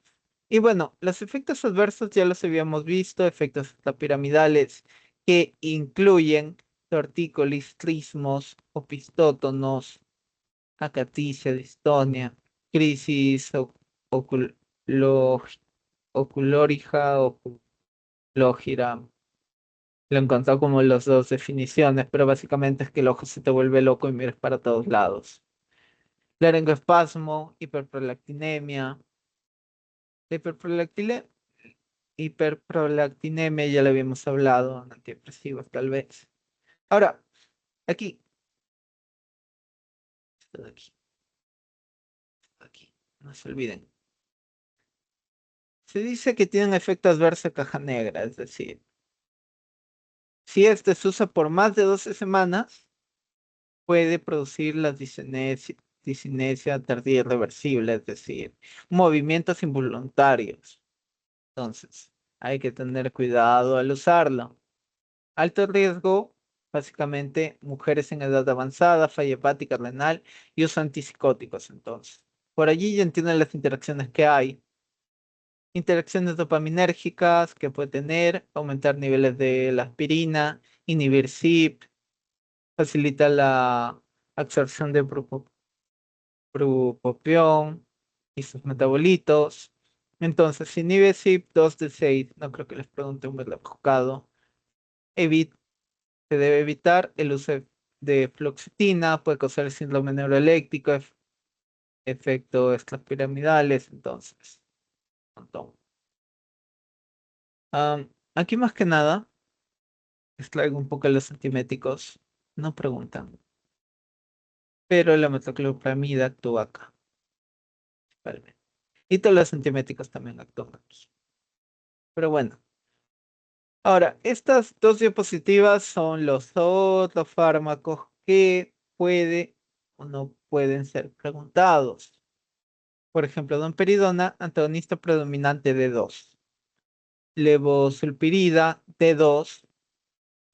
Y bueno, los efectos adversos ya los habíamos visto, efectos piramidales que incluyen tortícolis, trismos, opistótonos, acaticia, distonia, crisis oculo- oculórica, oculógira. Lo he encontrado como las dos definiciones, pero básicamente es que el ojo se te vuelve loco y miras para todos lados. Laringoespasmo, hiperprolactinemia. La hiperprolactinemia ya lo habíamos hablado, en antidepresivos tal vez. Ahora, aquí, esto de aquí, esto de aquí, no se olviden. Se dice que tiene un efecto adverso caja negra, es decir, si este se usa por más de 12 semanas, puede producir la disinesia tardía irreversible, es decir, movimientos involuntarios. Entonces, hay que tener cuidado al usarlo. Alto riesgo, básicamente, mujeres en edad avanzada, falla hepática, renal y uso antipsicóticos, entonces. Por allí ya entienden las interacciones que hay. Interacciones dopaminérgicas que puede tener, aumentar niveles de la aspirina, inhibir CYP, facilita la absorción de propión y sus metabolitos. Entonces, si inhibe CYP 2 de 6, no creo que les pregunte un abocado. Se debe evitar el uso de fluoxetina, puede causar el síndrome neuroeléctrico, efectos extrapiramidales, entonces, un montón. Aquí más que nada, les traigo un poco los antiméticos, no preguntan, pero la metoclopramida actúa acá, principalmente. Y todos los antiméticos también actúan aquí. Pero bueno, ahora, estas dos diapositivas son los otros fármacos que puede o no pueden ser preguntados. Por ejemplo, domperidona, antagonista predominante de 2. Levosulpirida, D2,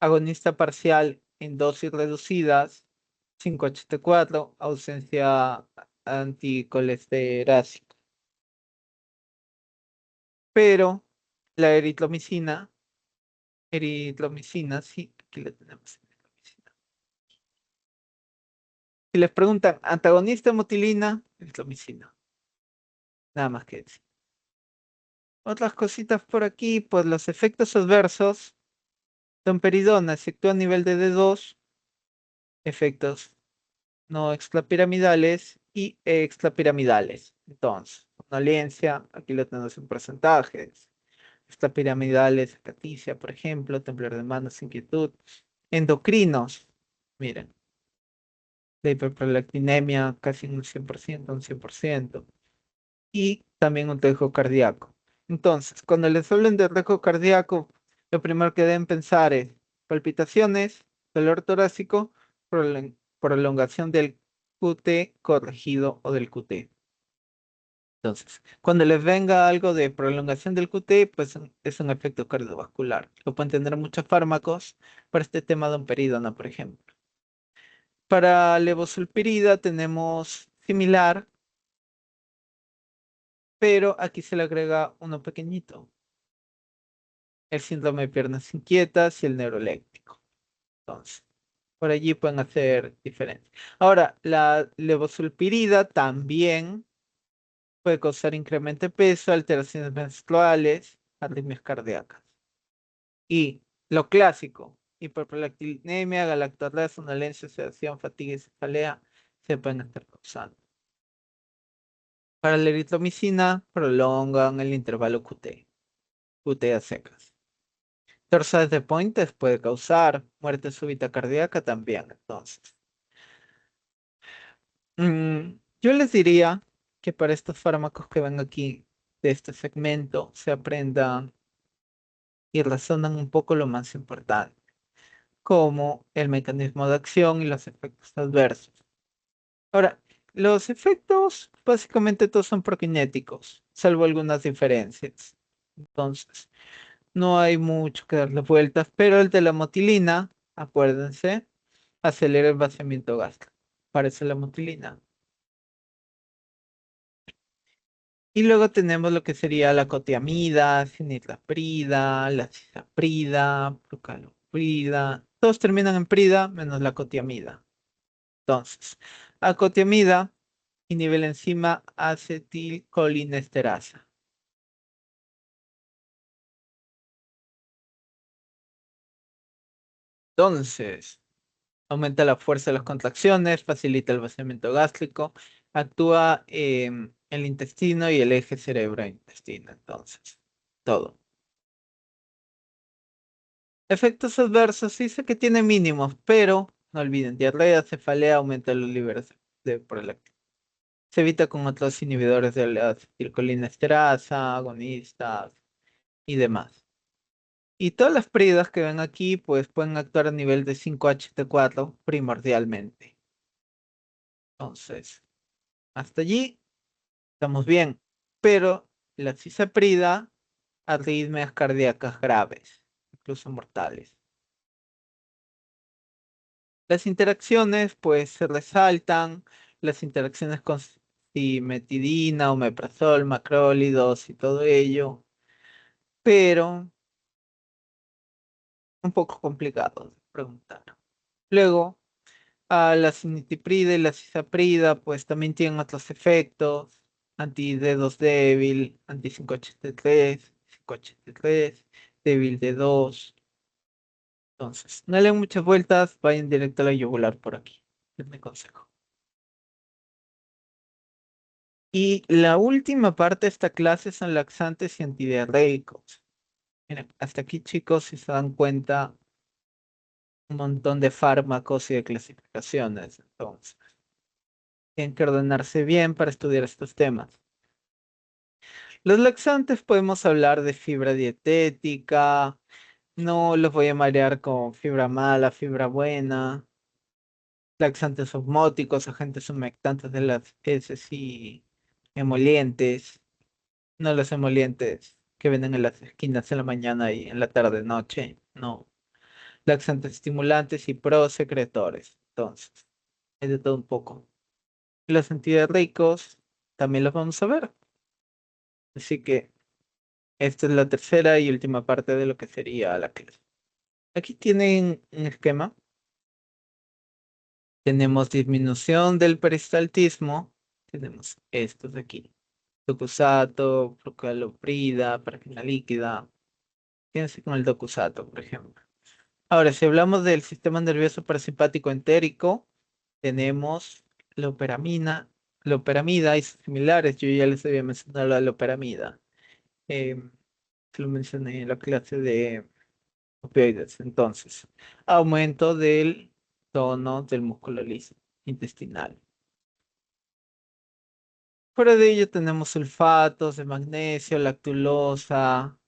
agonista parcial en dosis reducidas, 5-HT4, ausencia anticolesterácica. Pero la eritromicina, sí, aquí la tenemos. Eritromicina. Si les preguntan, antagonista de motilina, eritromicina. Nada más que decir. Otras cositas por aquí, pues los efectos adversos. Domperidona se actúa a nivel de D2, efectos no extrapiramidales y extrapiramidales. Entonces, somnolencia, aquí lo tenemos en porcentajes. Extrapiramidales, acaticia, por ejemplo, temblor de manos, inquietud. Endocrinos, miren, la hiperprolactinemia casi un 100%, un 100%. Y también un riesgo cardíaco. Entonces, cuando les hablen de riesgo cardíaco, lo primero que deben pensar es palpitaciones, dolor torácico, prolongación del QT corregido o del QT. Entonces, cuando les venga algo de prolongación del QT, pues es un efecto cardiovascular. Lo pueden tener muchos fármacos para este tema de domperidona, por ejemplo. Para levosulpirida tenemos similar, pero aquí se le agrega uno pequeñito, el síndrome de piernas inquietas y el neuroléctrico. Entonces, por allí pueden hacer diferencia. Ahora, la levosulpirida también puede causar incremento de peso, alteraciones menstruales, arritmias cardíacas. Y lo clásico, hiperprolactinemia, galactorrea, somnolencia, sedación, fatiga y cefalea se pueden estar causando. Para la eritromicina, prolongan el intervalo QT a secas. Torsades de Pointes puede causar muerte súbita cardíaca también, entonces. Yo les diría que para estos fármacos que ven aquí de este segmento se aprendan y razonan un poco lo más importante, como el mecanismo de acción y los efectos adversos. Ahora, los efectos básicamente todos son prokinéticos, salvo algunas diferencias. Entonces, no hay mucho que darle vueltas, pero el de la motilina, acuérdense, acelera el vaciamiento gástrico. Parece la motilina. Y luego tenemos lo que sería la cotiamida, cineslaprida, la cisaprida, procaloprida. Todos terminan en prida menos la cotiamida. Entonces, acotiamida inhibe la enzima acetilcolinesterasa. Entonces, aumenta la fuerza de las contracciones, facilita el vaciamiento gástrico, actúa en el intestino y el eje cerebro-intestino. Entonces, todo. Efectos adversos, sí sé que tiene mínimos, pero no olviden, diarrea, cefalea, aumenta los niveles de prolactina. Se evita con otros inhibidores de la acetilcolinesterasa, agonistas y demás. Y todas las pridas que ven aquí, pues pueden actuar a nivel de 5HT4 primordialmente. Entonces, hasta allí estamos bien. Pero la cisaprida, arritmias cardíacas graves, incluso mortales. Las interacciones, pues, se resaltan. Las interacciones con cimetidina, omeprazol, macrólidos y todo ello. Pero un poco complicado de preguntar. Luego, a la cinitiprida y la cisaprida, pues también tienen otros efectos. Anti-D2 débil, anti-5HT3, 5HT3, débil D2. Entonces, no le den muchas vueltas, vayan directo a la yugular por aquí. Es mi consejo. Y la última parte de esta clase son laxantes y antidiarreicos. Miren, hasta aquí, chicos, si se dan cuenta, un montón de fármacos y de clasificaciones. Entonces, tienen que ordenarse bien para estudiar estos temas. Los laxantes podemos hablar de fibra dietética, no los voy a marear con fibra mala, fibra buena, laxantes osmóticos, agentes humectantes de las heces y emolientes, no los emolientes que venden en las esquinas en la mañana y en la tarde noche, no. Laxantes estimulantes y prosecretores. Entonces, hay de todo un poco. Los antidiarreicos también los vamos a ver. Así que esta es la tercera y última parte de lo que sería la clase. Aquí tienen un esquema. Tenemos disminución del peristaltismo. Tenemos estos de aquí. Docusato, procaloprida, parafina líquida. Fíjense con el docusato, por ejemplo. Ahora, si hablamos del sistema nervioso parasimpático entérico, tenemos loperamina, loperamida y sus similares. Yo ya les había mencionado la loperamida. Eh, lo mencioné en la clase de opioides. Entonces, aumento del tono del músculo liso intestinal. Fuera de ello tenemos sulfatos de magnesio, lactulosa,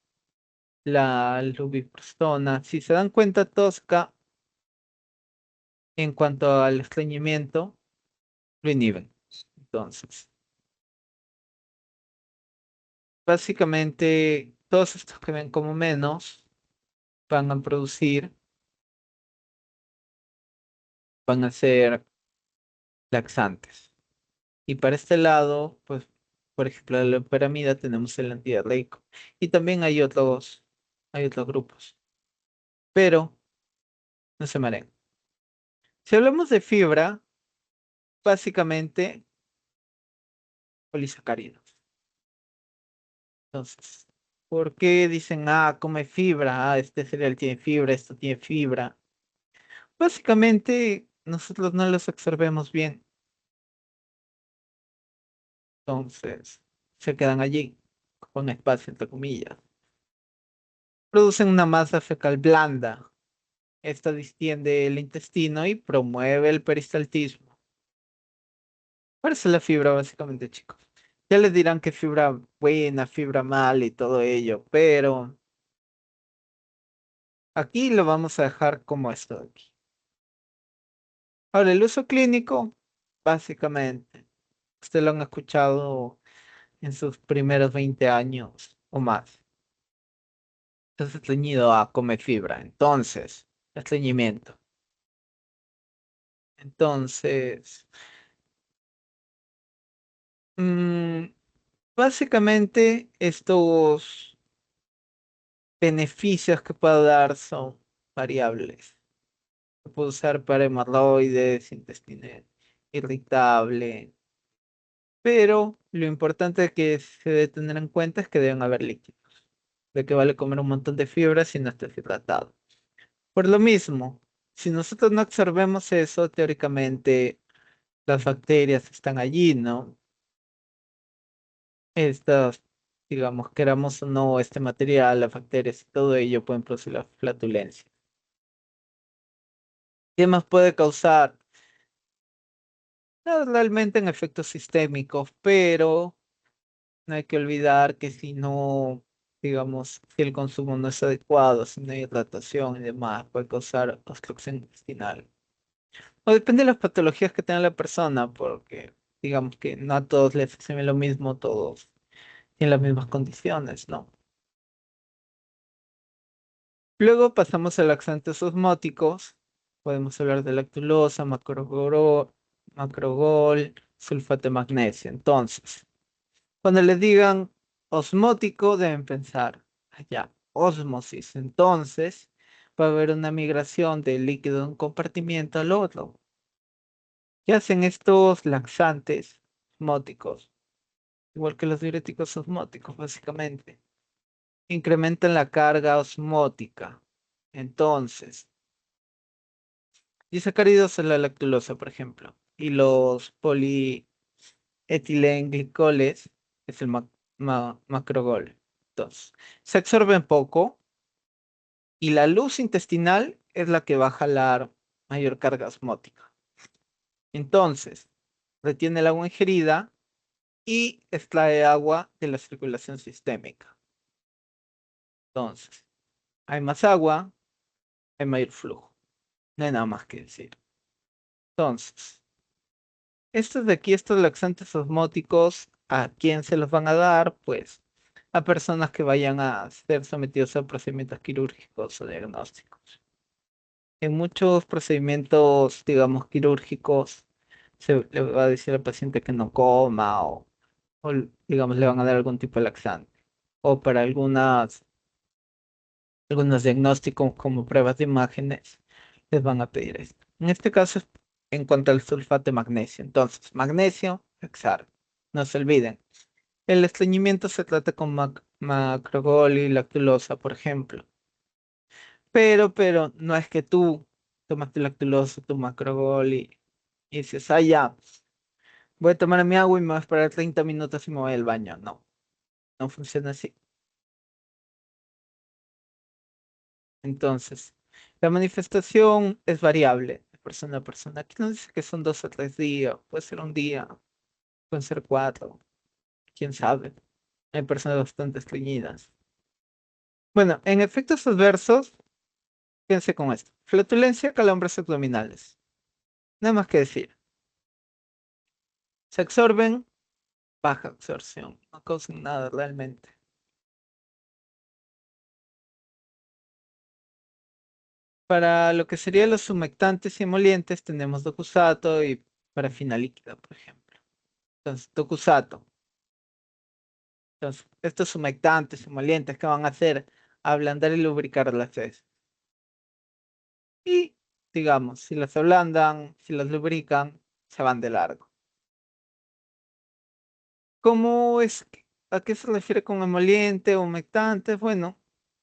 la lubiprostona. Si se dan cuenta, tosca en cuanto al estreñimiento, lo inhiben. Entonces, básicamente, todos estos que ven como menos van a producir, van a ser laxantes. Y para este lado, pues, por ejemplo, la loperamida tenemos el antidiarreico. Y también hay otros grupos. Pero no se mareen. Si hablamos de fibra, básicamente polisacáridos. Entonces, ¿por qué dicen, come fibra? Este cereal tiene fibra, esto tiene fibra. Básicamente, nosotros no los absorbemos bien. Entonces, se quedan allí, con espacio entre comillas. Producen una masa fecal blanda. Esta distiende el intestino y promueve el peristaltismo. Parece la fibra, básicamente, chicos. Ya les dirán que fibra buena, fibra mala y todo ello, pero aquí lo vamos a dejar como esto de aquí. Ahora, el uso clínico, básicamente, usted lo han escuchado en sus primeros 20 años o más. Estás estreñido a come fibra, entonces, estreñimiento. Entonces, mm, básicamente estos beneficios que puedo dar son variables. Se puede usar para hemorroides, intestino irritable, pero lo importante que se debe tener en cuenta es que deben haber líquidos, de que vale comer un montón de fibras si no estás hidratado. Por lo mismo, si nosotros no absorbemos eso, teóricamente las bacterias están allí, ¿no? Estas, digamos, queramos o no, este material, las bacterias y todo ello pueden producir la flatulencia. ¿Qué más puede causar? No realmente en efectos sistémicos, pero no hay que olvidar que si no, digamos, si el consumo no es adecuado, si no hay hidratación y demás, puede causar obstrucción intestinal. O depende de las patologías que tenga la persona, porque digamos que no a todos les hacen lo mismo, todos tienen las mismas condiciones, ¿no? Luego pasamos a laxantes osmóticos. Podemos hablar de lactulosa, macrogol, sulfato de magnesio. Entonces, cuando les digan osmótico, deben pensar, ya, osmosis. Entonces, va a haber una migración del líquido de un compartimiento al otro. ¿Qué hacen estos laxantes osmóticos? Igual que los diuréticos osmóticos, básicamente. Incrementan la carga osmótica. Entonces, disacáridos en la lactulosa, por ejemplo, y los polietilenglicol es el macrogol. Entonces, se absorben poco y la luz intestinal es la que va a jalar mayor carga osmótica. Entonces, retiene el agua ingerida y extrae agua de la circulación sistémica. Entonces, hay más agua, hay mayor flujo. No hay nada más que decir. Entonces, estos de aquí, estos laxantes osmóticos, ¿a quién se los van a dar? Pues a personas que vayan a ser sometidos a procedimientos quirúrgicos o diagnósticos. En muchos procedimientos, digamos, quirúrgicos, se le va a decir al paciente que no coma o, digamos, le van a dar algún tipo de laxante. O para algunos diagnósticos como pruebas de imágenes, les van a pedir esto. En este caso es en cuanto al sulfato de magnesio. Entonces, magnesio, hexar. No se olviden. El estreñimiento se trata con macrogol y lactulosa, por ejemplo. Pero, no es que tú tomas tu lactulosa, tu macrogol y dices, ah, ya, voy a tomar mi agua y me voy a esperar 30 minutos y me voy al baño. No, no funciona así. Entonces, la manifestación es variable de persona a persona. Aquí nos dice que son 2 o 3 días, puede ser un día, pueden ser 4, quién sabe. Hay personas bastante estreñidas. Bueno, en efectos adversos, fíjense con esto. Flatulencia, calambres abdominales. Nada más que decir. Se absorben, baja absorción. No causan nada realmente. Para lo que serían los humectantes y emolientes, tenemos docusato y parafina líquida, por ejemplo. Entonces, docusato. Entonces, estos humectantes, emolientes, ¿qué van a hacer? Ablandar y lubricar las heces. Y, digamos, si las ablandan, si las lubrican, se van de largo. ¿Cómo es? ¿A qué se refiere con emoliente o humectante? Bueno,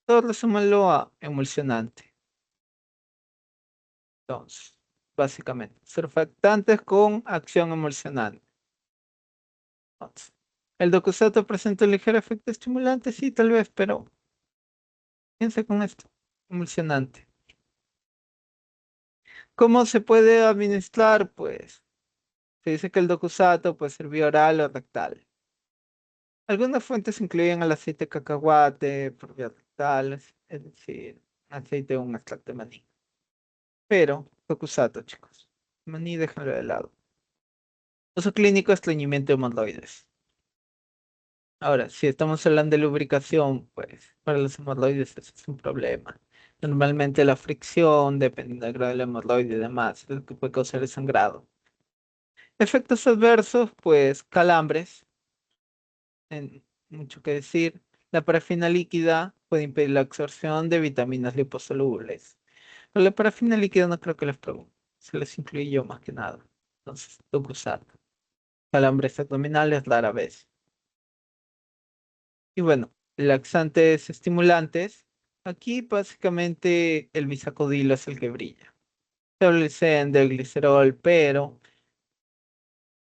todo resúmanlo a emulsionante. Entonces, básicamente, surfactantes con acción emulsionante. Entonces, el docusato presenta un ligero efecto estimulante, sí, tal vez, pero piensa con esto, emulsionante. ¿Cómo se puede administrar? Pues Se dice que el Dokusato puede ser vía oral o rectal. Algunas fuentes incluyen el aceite de cacahuate por vía rectal, es decir, aceite de un extracto de maní. Pero, Dokusato, chicos. Maní, déjenlo de lado. Uso clínico, estreñimiento de hemorroides. Ahora, si estamos hablando de lubricación, pues para los hemorroides eso es un problema. Normalmente la fricción, dependiendo del grado del hemorroide y demás, es lo que puede causar el sangrado. Efectos adversos, pues calambres, mucho que decir. La parafina líquida puede impedir la absorción de vitaminas liposolubles. Pero la parafina líquida no creo que les pregunte. Se les incluye yo más que nada. Entonces, usar. Calambres abdominales rara vez. Y bueno, laxantes estimulantes. Aquí básicamente el bisacodilo es el que brilla. Se habla del glicerol, pero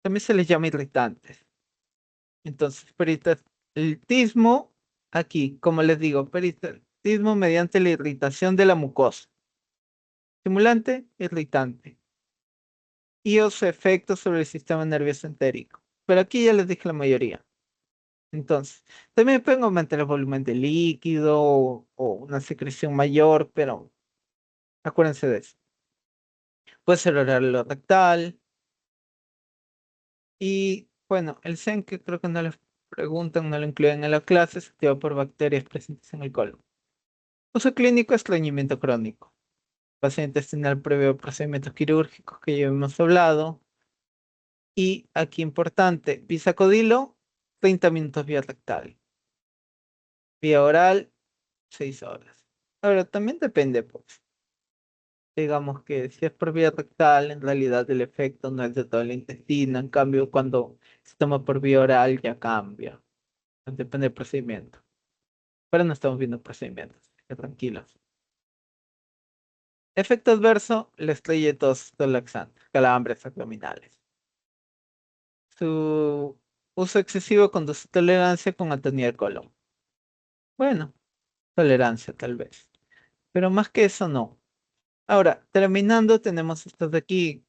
también se les llama irritantes. Entonces, peritonitismo, aquí, como les digo, peritonitismo mediante la irritación de la mucosa. Estimulante, irritante. Y los efectos sobre el sistema nervioso entérico. Pero aquí ya les dije la mayoría. Entonces, también pueden aumentar el volumen de líquido o una secreción mayor, pero acuérdense de eso. Puede ser oral o rectal. Y bueno, el SEN, que creo que no les preguntan, no lo incluyen en la clase, se activa por bacterias presentes en el colon. Uso clínico, estreñimiento crónico. Paciente intestinal previo a procedimientos quirúrgicos que ya hemos hablado. Y aquí importante, bisacodilo, 30 minutos vía rectal. Vía oral, 6 horas. Ahora, también depende, pues. Digamos que si es por vía rectal, en realidad el efecto no es de todo el intestino. En cambio, cuando se toma por vía oral, ya cambia. Depende del procedimiento. Pero no estamos viendo procedimientos. Así que tranquilos. Efecto adverso, la estrella tos laxante, calambres abdominales. Su uso excesivo conduce a tolerancia con atonía del colon. Bueno, tolerancia tal vez. Pero más que eso no. Ahora, terminando, tenemos estos de aquí,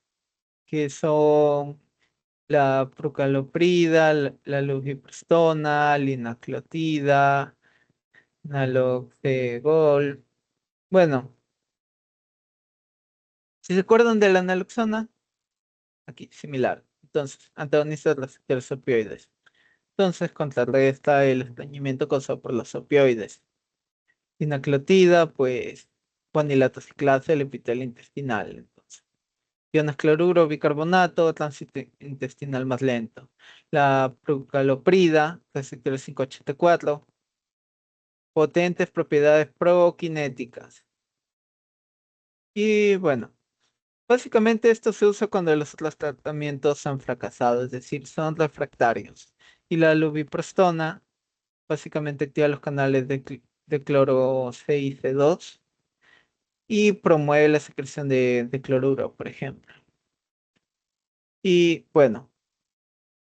que son la prucaloprida, la lubiprostona, linaclotida, naloxegol. Bueno, si se acuerdan de la naloxona, aquí, similar. Entonces, antagoniza los receptores opioides. Entonces, contrarresta el estreñimiento causado por los opioides. Linaclotida, pues, guanilato ciclasa, el epitelio intestinal. Entonces, iones cloruro, bicarbonato, tránsito intestinal más lento. La prucaloprida, receptor 584, potentes propiedades prokinéticas. Y bueno, básicamente esto se usa cuando los otros tratamientos han fracasado, es decir, son refractarios. Y la lubiprostona básicamente activa los canales de cloro C y C2 y promueve la secreción de cloruro, por ejemplo. Y bueno,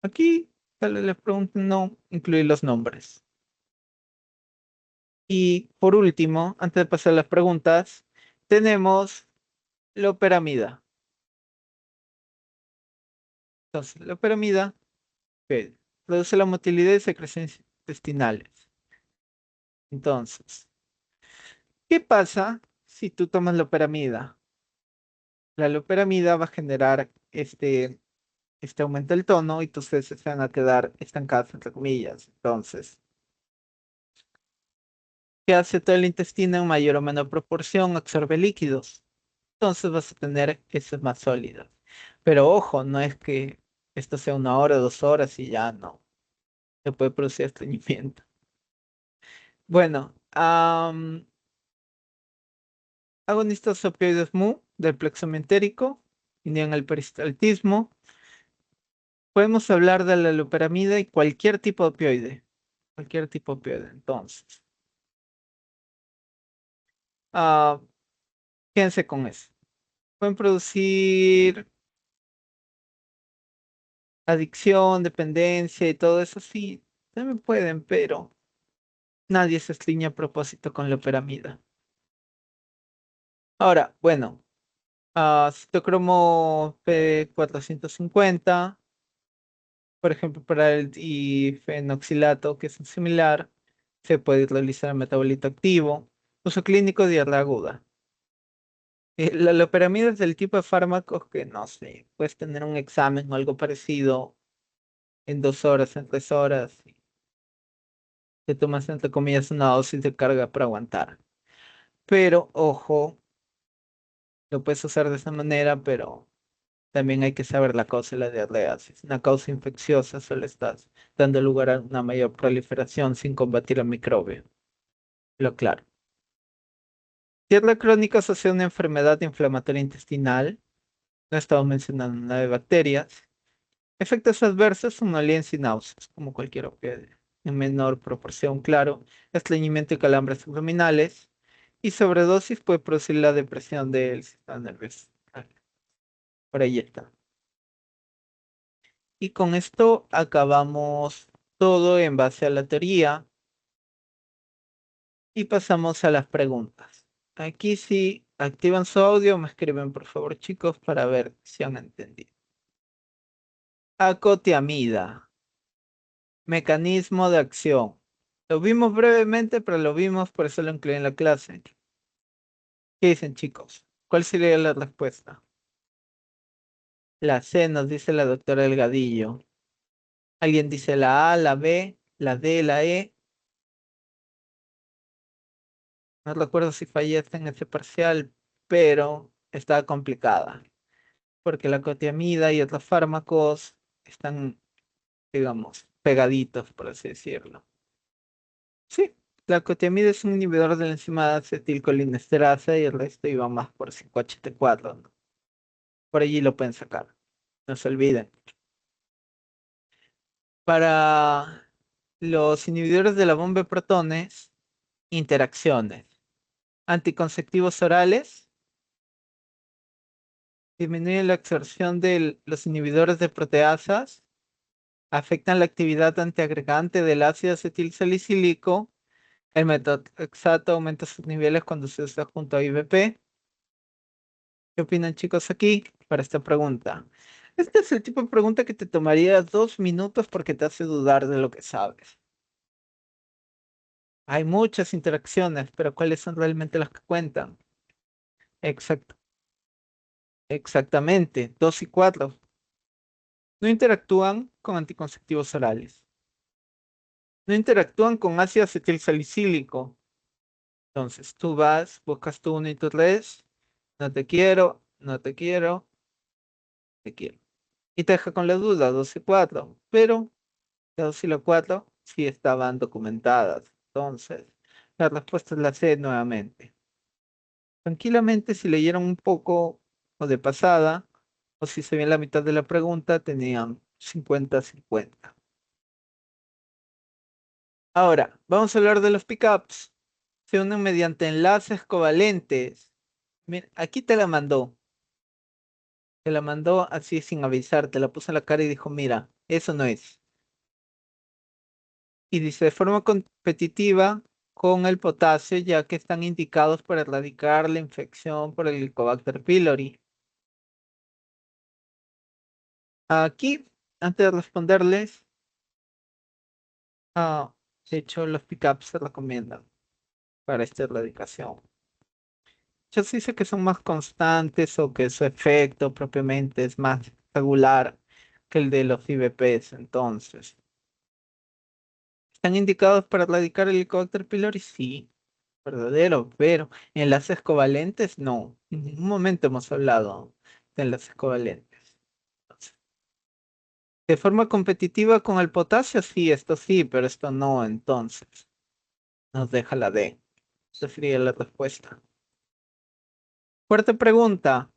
aquí tal vez les pregunto no incluir los nombres. Y por último, antes de pasar a las preguntas, tenemos loperamida. Entonces, loperamida que produce la motilidad de secreciones intestinales. Entonces, ¿qué pasa si tú tomas loperamida? La loperamida va a generar este aumento del tono y tus heces se van a quedar estancadas entre comillas. Entonces, ¿qué hace todo el intestino en mayor o menor proporción? Absorbe líquidos. Entonces vas a tener heces más sólidas. Pero ojo, no es que esto sea 1 hora, 2 horas y ya no. Se puede producir estreñimiento. Bueno, agonistas opioides mu del plexo mentérico, inhiben el peristaltismo. Podemos hablar de la loperamida y cualquier tipo de opioide. Cualquier tipo de opioide. Entonces, ah, quédense con eso. Pueden producir adicción, dependencia y todo eso. Sí, también pueden, pero nadie se estriña a propósito con loperamida. Ahora, bueno. Citocromo P450, por ejemplo, para el difenoxilato, que es similar, se puede realizar metabolito activo. Uso clínico, diarrea aguda. La loperamida es del tipo de fármacos que, no sé, puedes tener un examen o algo parecido en 2 horas, en 3 horas. Te tomas, entre comillas, una dosis de carga para aguantar. Pero, ojo, lo puedes usar de esa manera, pero también hay que saber la causa de la diarrea. Si es una causa infecciosa, solo estás dando lugar a una mayor proliferación sin combatir el microbio. Lo claro. Diarrea crónica asociada a una enfermedad inflamatoria intestinal. No estamos mencionando nada de bacterias. Efectos adversos, somnolencia y náuseas, como cualquier opioide. En menor proporción, claro, estreñimiento y calambres abdominales. Y sobredosis puede producir la depresión del sistema nervioso. Por ahí está. Y con esto acabamos todo en base a la teoría y pasamos a las preguntas. Aquí sí, activan su audio, me escriben por favor chicos para ver si han entendido. Acotiamida, mecanismo de acción. Lo vimos brevemente, pero lo vimos, por eso lo incluí en la clase. ¿Qué dicen chicos? ¿Cuál sería la respuesta? La C, nos dice la doctora Delgadillo. ¿Alguien dice la A, la B, la D, la E? No recuerdo si fallaste en ese parcial, pero está complicada, porque la cotiamida y otros fármacos están, digamos, pegaditos, por así decirlo. Sí, la cotiamida es un inhibidor de la enzima acetilcolinesterasa y el resto iba más por 5-HT4, ¿no? Por allí lo pueden sacar, no se olviden. Para los inhibidores de la bomba de protones, interacciones. Anticonceptivos orales disminuyen la absorción de los inhibidores de proteasas, afectan la actividad antiagregante del ácido acetilsalicílico, el metotrexato aumenta sus niveles cuando se usa junto a IVP. ¿Qué opinan chicos aquí para esta pregunta? Este es el tipo de pregunta que te tomaría 2 minutos porque te hace dudar de lo que sabes. Hay muchas interacciones, pero ¿cuáles son realmente las que cuentan? Exacto, exactamente, 2 y 4. No interactúan con anticonceptivos orales. No interactúan con ácido acetilsalicílico. Entonces tú vas, buscas tu 1 y tu 3, no te quiero, no te quiero, te quiero. Y te deja con la duda, 2 y 4. Pero la 2 y la 4 sí estaban documentadas. Entonces, la respuesta es la C nuevamente. Tranquilamente, si leyeron un poco o de pasada, o si se bien la mitad de la pregunta, tenían 50-50. Ahora, vamos a hablar de los pickups. Se unen mediante enlaces covalentes. Mira, aquí te la mandó. Te la mandó así sin avisar. Te la puso en la cara y dijo, mira, eso no es. Y dice, de forma competitiva con el potasio, ya que están indicados para erradicar la infección por el Helicobacter pylori. Aquí, antes de responderles, de hecho, los pickups se recomiendan para esta erradicación. Ya se dice que son más constantes o que su efecto propiamente es más regular que el de los IVPs. Entonces, ¿están indicados para erradicar el Helicobacter pylori? Sí, verdadero, pero enlaces covalentes no. En ningún momento hemos hablado de enlaces covalentes. Entonces, de forma competitiva con el potasio, sí, pero esto no, entonces nos deja la D. Esa sería la respuesta. Cuarta pregunta.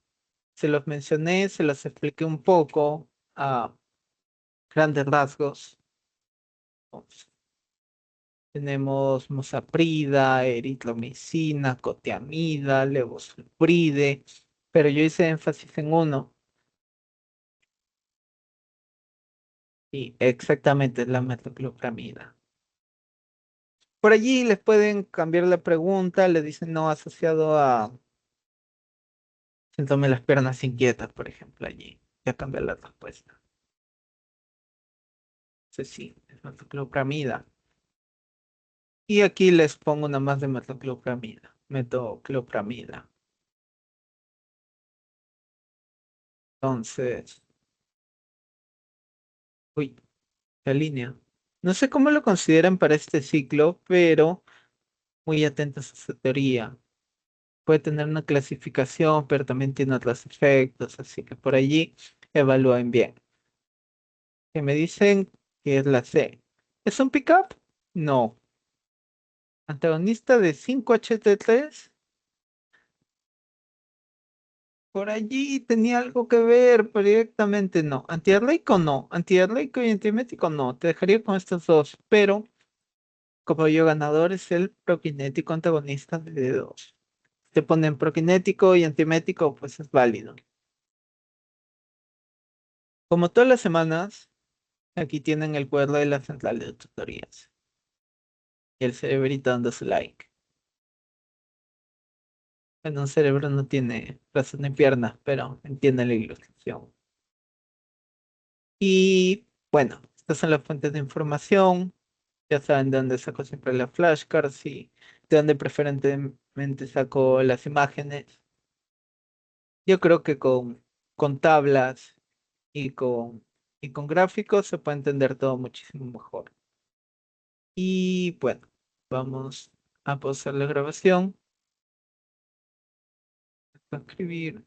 Se los mencioné, se los expliqué un poco a grandes rasgos. Entonces, tenemos mosaprida, eritromicina, cotiamida, levosulpride, pero yo hice énfasis en uno y exactamente es la metoclopramida. Por allí les pueden cambiar la pregunta, le dicen no asociado a Siéntome las piernas inquietas, por ejemplo, allí. Ya cambia la respuesta. Sí, sí, es metoclopramida. Y aquí les pongo una más de metoclopramida. Metoclopramida. Entonces, uy, la línea. No sé cómo lo consideran para este ciclo, pero muy atentos a su teoría. Puede tener una clasificación, pero también tiene otros efectos, así que por allí evalúen bien. Que me dicen que es la C. ¿Es un pickup? No. ¿Antagonista de 5HT3? Por allí tenía algo que ver, pero directamente no. Antiarreico no. Antiarreico y antiemético no. Te dejaría con estos dos, pero como yo ganador es el prokinético antagonista de D2. Te ponen prokinético y antiemético, pues es válido. Como todas las semanas, aquí tienen el cuadro de la central de tutorías. Y el cerebrito dando su like. Bueno, un cerebro no tiene brazos ni piernas, pero entiende la ilustración. Y bueno, estas son las fuentes de información. Ya saben de dónde saco siempre las flashcards y de dónde preferentemente saco las imágenes. Yo creo que con tablas y con gráficos se puede entender todo muchísimo mejor. Y bueno, vamos a pausar la grabación. A escribir.